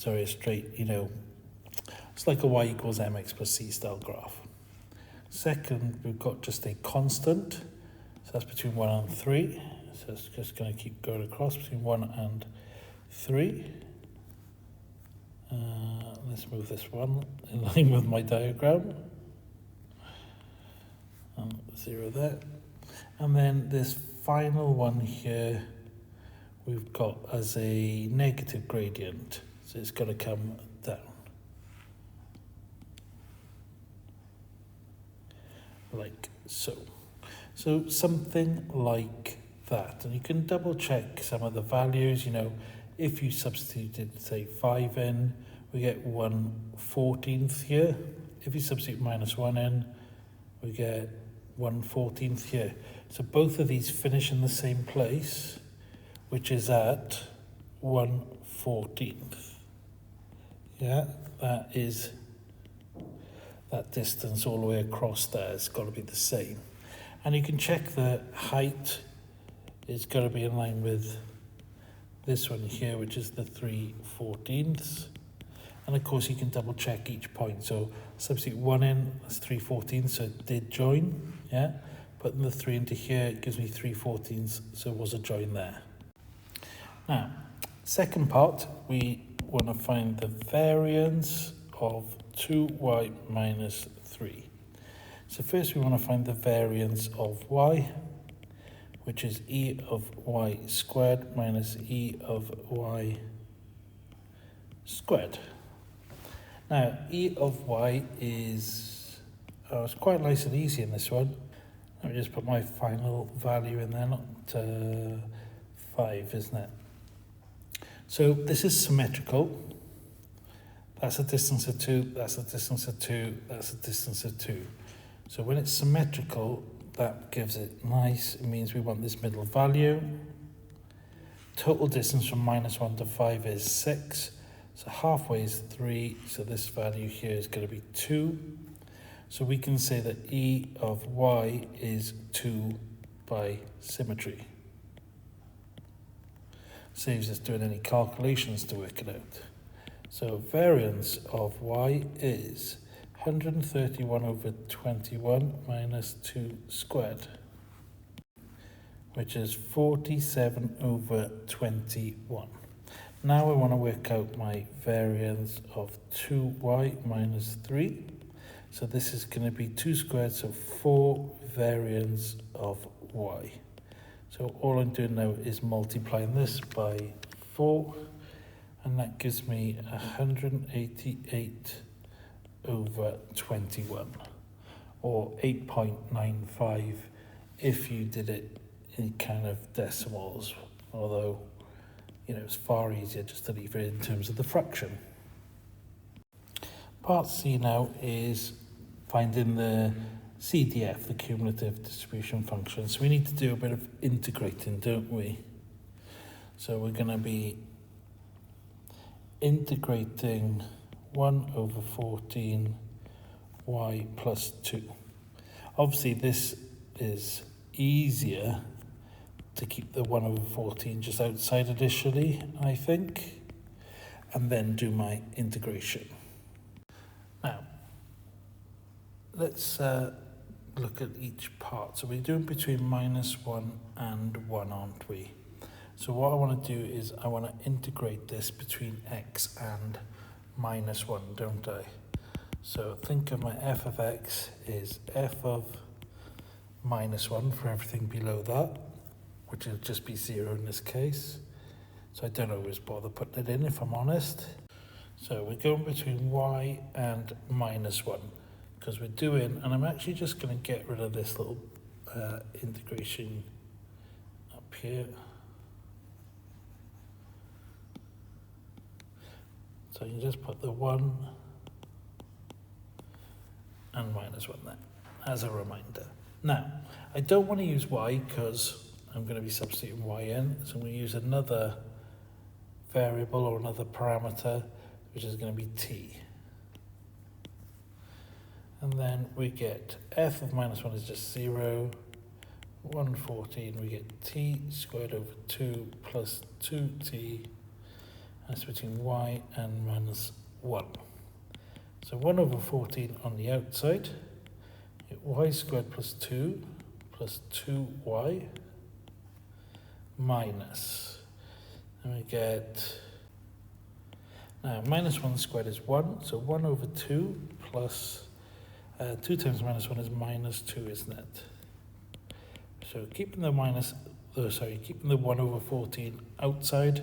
a straight, it's like a y equals mx plus c style graph. Second, we've got just a constant, so that's between 1 and 3. So it's just going to keep going across between 1 and 3. Let's move this one in line with my diagram. 0 there. And then this final one here, we've got as a negative gradient. So it's got to come down. Like so. So something like that. And you can double check some of the values. If you substituted, say, 5 in, we get 1/14 here. If you substitute -1 in, we get 1/14 here. So both of these finish in the same place, which is at 1/14. Yeah, that is that distance all the way across there. It's got to be the same. And you can check the height is got to be in line with this one here, which is the 3/14. And of course you can double check each point. So substitute 1 in, that's 3/14, so it did join, yeah? Putting the 3 into here, it gives me 3/14, so it was a join there. Now, second part, we want to find the variance of 2y minus 3. So first we want to find the variance of y, which is e of y squared minus e of y squared. Now, e of y is, it's quite nice and easy in this one. Let me just put my final value in there, not 5, isn't it? So this is symmetrical. That's a distance of 2, that's a distance of 2, that's a distance of 2. So when it's symmetrical, that gives it nice. It means we want this middle value. Total distance from -1 to 5 is 6. So halfway is 3. So this value here is going to be 2. So we can say that e of y is 2 by symmetry. Saves us doing any calculations to work it out. So variance of y is 131 over 21 minus 2 squared, which is 47 over 21. Now I want to work out my variance of 2y minus 3. So this is going to be 2 squared, so 4 variance of y. So all I'm doing now is multiplying this by 4, and that gives me 188 over 21, or 8.95 if you did it in kind of decimals, although it's far easier just to leave it in terms of the fraction. Part C now is finding the CDF, the cumulative distribution function. So we need to do a bit of integrating, don't we? So we're going to be integrating 1 over 14 y plus 2. Obviously this is easier to keep the 1 over 14 just outside initially, I think, and then do my integration. Now, let's look at each part. So we're doing between -1 and 1, aren't we? So what I want to do is I want to integrate this between x and -1, don't I? So think of my f of x is f of -1 for everything below that, which will just be 0 in this case. So I don't always bother putting it in, if I'm honest. So we're going between y and -1, because we're doing, and I'm actually just going to get rid of this little integration up here. So you just put the 1 and -1 there, as a reminder. Now, I don't want to use y because I'm going to be substituting y in, so I'm going to use another variable or another parameter, which is going to be t. And then we get f of minus 1 is just 0. 114, we get t squared over 2 plus 2t. That's between y and minus 1. So 1 over 14 on the outside. Get y squared plus 2 plus 2y minus. And we get, now minus 1 squared is 1. So 1 over 2 plus 2 times minus 1 is minus 2, isn't it? So keeping the 1 over 14 outside,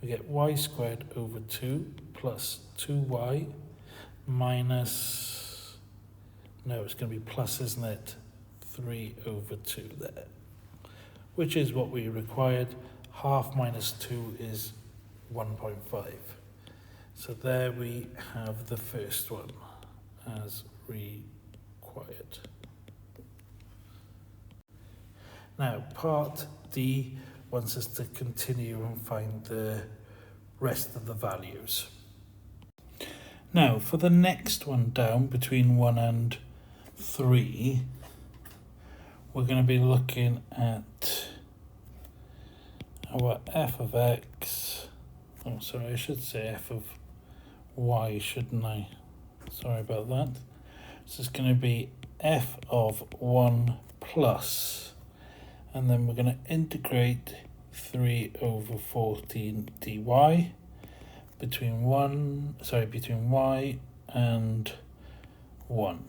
we get y squared over 2 plus 2y minus, no, it's going to be plus, isn't it? 3 over 2 there, which is what we required. Half minus 2 is 1.5. So there we have the first one as required. Now, part D wants us to continue and find the rest of the values. Now, for the next one down, between 1 and 3, we're going to be looking at our f of x. Oh, sorry, I should say f of y, shouldn't I? Sorry about that. So it's going to be f of 1 plus, and then we're going to integrate 3 over 14 dy between y and 1.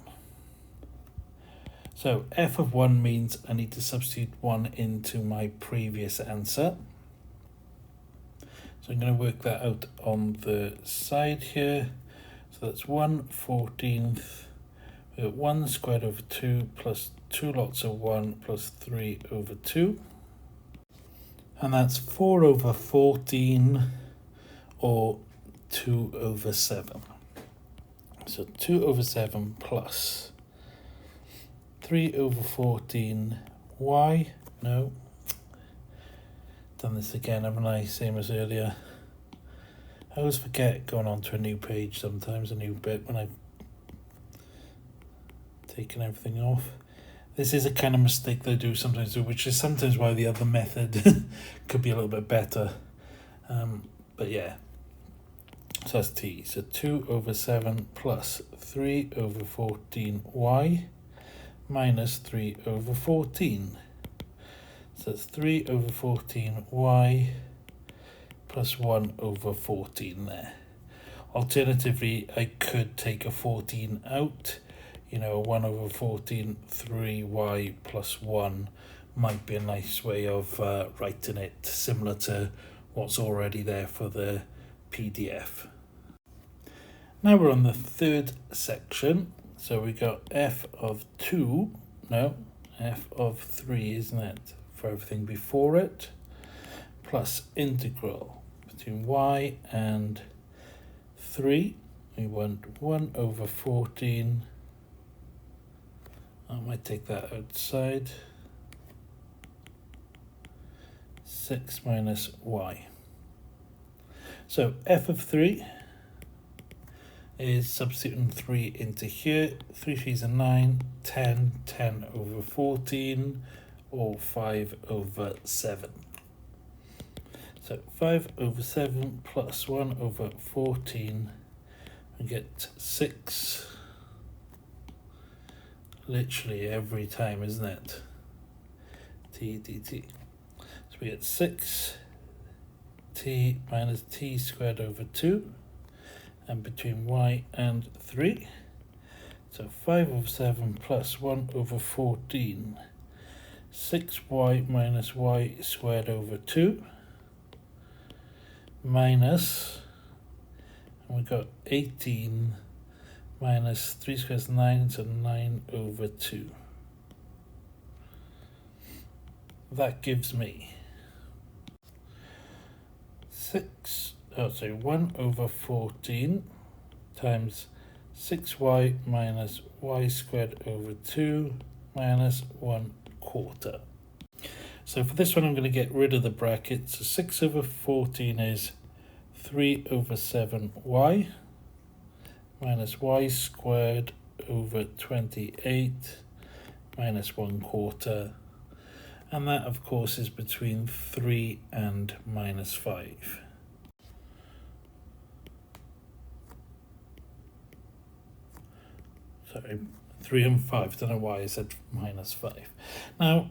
So f of 1 means I need to substitute 1 into my previous answer. So I'm going to work that out on the side here. So that's 1/14. We got 1 squared over 2 plus 2 lots of 1 plus 3 over 2. And that's 4 over 14 or 2 over 7. So 2 over 7 plus 3 over 14 y. No. Done this again, haven't I? Same as earlier. I always forget going on to a new page sometimes, a new bit when I've taken everything off. This is a kind of mistake they do sometimes, which is sometimes why the other method could be a little bit better. But yeah. So that's t. So 2 over 7 plus 3 over 14y minus 3 over 14. So it's 3 over 14y plus 1 over 14 there. Alternatively, I could take a 14 out. 1 over 14, 3y plus 1 might be a nice way of writing it, similar to what's already there for the PDF. Now we're on the third section. So we got f of 3, isn't it, for everything before it, plus integral between y and 3. We want 1 over 14. I might take that outside. 6 minus y. So f of 3 is substituting 3 into here. 3 3s are 9, 10, 10 over 14, or 5 over 7. So 5 over 7 plus 1 over 14, we get 6. Literally every time, isn't it? T dt. So we get 6 t minus t squared over 2, and between y and 3. So 5 over 7 plus 1 over 14. 6y minus y squared over 2 minus, and we got 18 minus 3 squared is 9, so 9 over 2. That gives me 1 over 14 times 6y minus y squared over 2 minus 1/4. So for this one, I'm going to get rid of the brackets. So 6 over 14 is 3 over 7y minus y squared over 28 minus 1/4. And that, of course, is between 3 and minus 5. Sorry, 3 and 5. Don't know why I said minus 5. Now,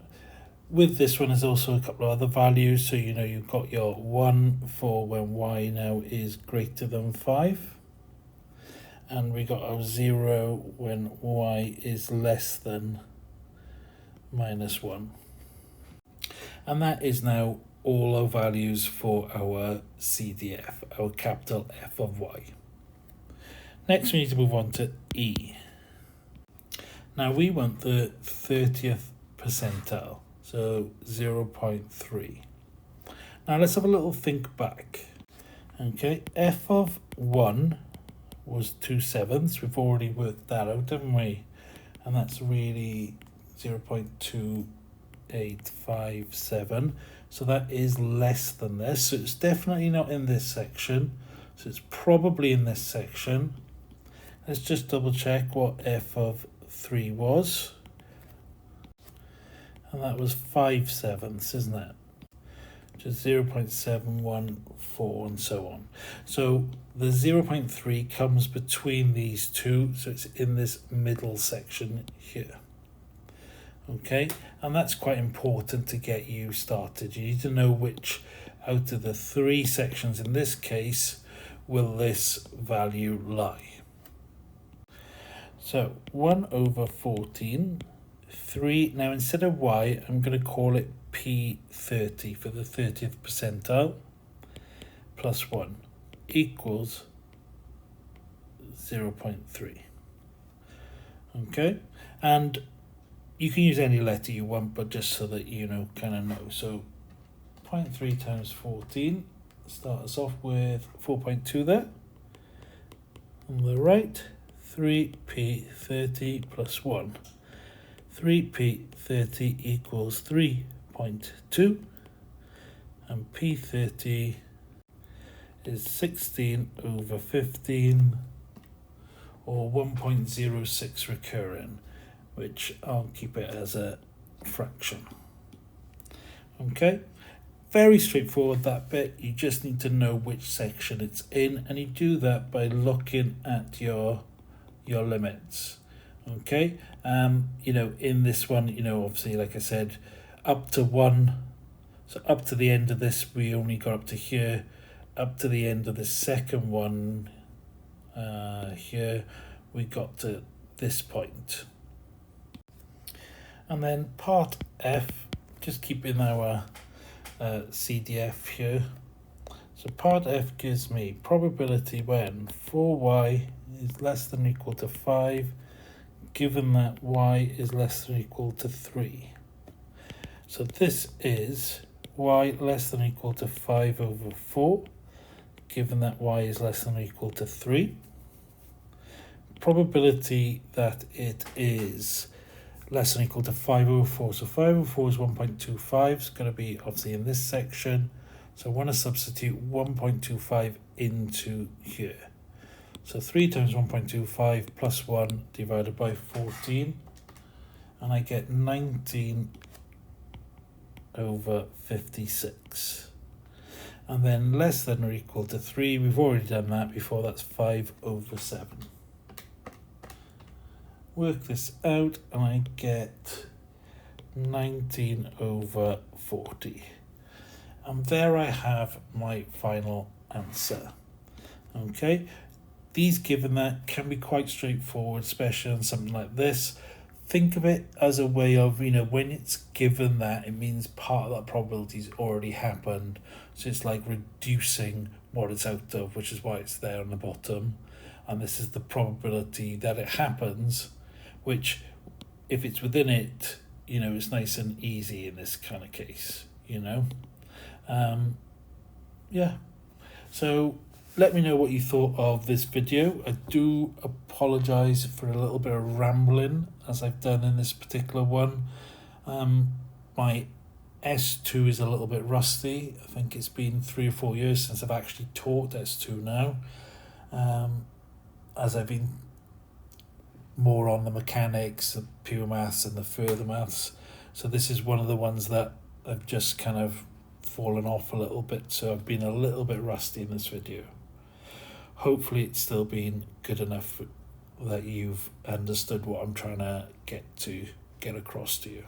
with this one, there's also a couple of other values. So, you know, you've got your 1 for when y now is greater than 5. And we got our 0 when y is less than minus 1. And that is now all our values for our CDF, our capital F of y. Next, we need to move on to E. Now, we want the 30th percentile, so 0.3. Now, let's have a little think back. Okay, F of 1 was 2/7. We've already worked that out, haven't we? And that's really 0.2857. So that is less than this. So it's definitely not in this section. So it's probably in this section. Let's just double check what F of 3 was. And that was 5/7, isn't it? Just 0.714 and so on. So the 0.3 comes between these two. So it's in this middle section here. Okay, and that's quite important to get you started. You need to know which out of the 3 sections in this case will this value lie. So 1 over 14, 3, now instead of y, I'm going to call it P30 for the 30th percentile, plus 1 equals 0.3. Okay, and you can use any letter you want, but just so that you know, kind of know. So 0.3 times 14, start us off with 4.2 there. On the right, 3p30 plus 1. 3p30 equals 3.2, and p30 is 16 over 15, or 1.06 recurring, which I'll keep it as a fraction. Okay, very straightforward, that bit. You just need to know which section it's in, and you do that by looking at your limits. Okay, you know, in this one, you know, obviously, like I said, up to 1, so up to the end of this we only got up to here. Up to the end of the second one here we got to this point. And then part F, just keeping our CDF here. So part F gives me probability when 4y is less than or equal to 5, given that y is less than or equal to 3. So this is y less than or equal to 5 over 4, given that y is less than or equal to 3. Probability that it is less than or equal to 5 over 4. So 5 over 4 is 1.25. It's going to be obviously in this section. So I want to substitute 1.25 into here. So 3 times 1.25 plus 1 divided by 14. And I get 19 over 56. And then less than or equal to 3. We've already done that before. That's 5 over 7. Work this out and I get 19 over 40. And there I have my final answer. Okay, these given that can be quite straightforward, especially on something like this. Think of it as a way of, you know, when it's given that, it means part of that probability's already happened. So it's like reducing what it's out of, which is why it's there on the bottom. And this is the probability that it happens, which if it's within it, you know, it's nice and easy in this kind of case, you know. Yeah, so let me know what you thought of this video. I do apologize for a little bit of rambling as I've done in this particular one. My S2 is a little bit rusty. I think it's been 3 or 4 years since I've actually taught S2 now, as I've been more on the mechanics, the pure maths and the further maths. So this is one of the ones that I've just kind of fallen off a little bit, so I've been a little bit rusty in this video. Hopefully it's still been good enough that you've understood what I'm trying to get across to you.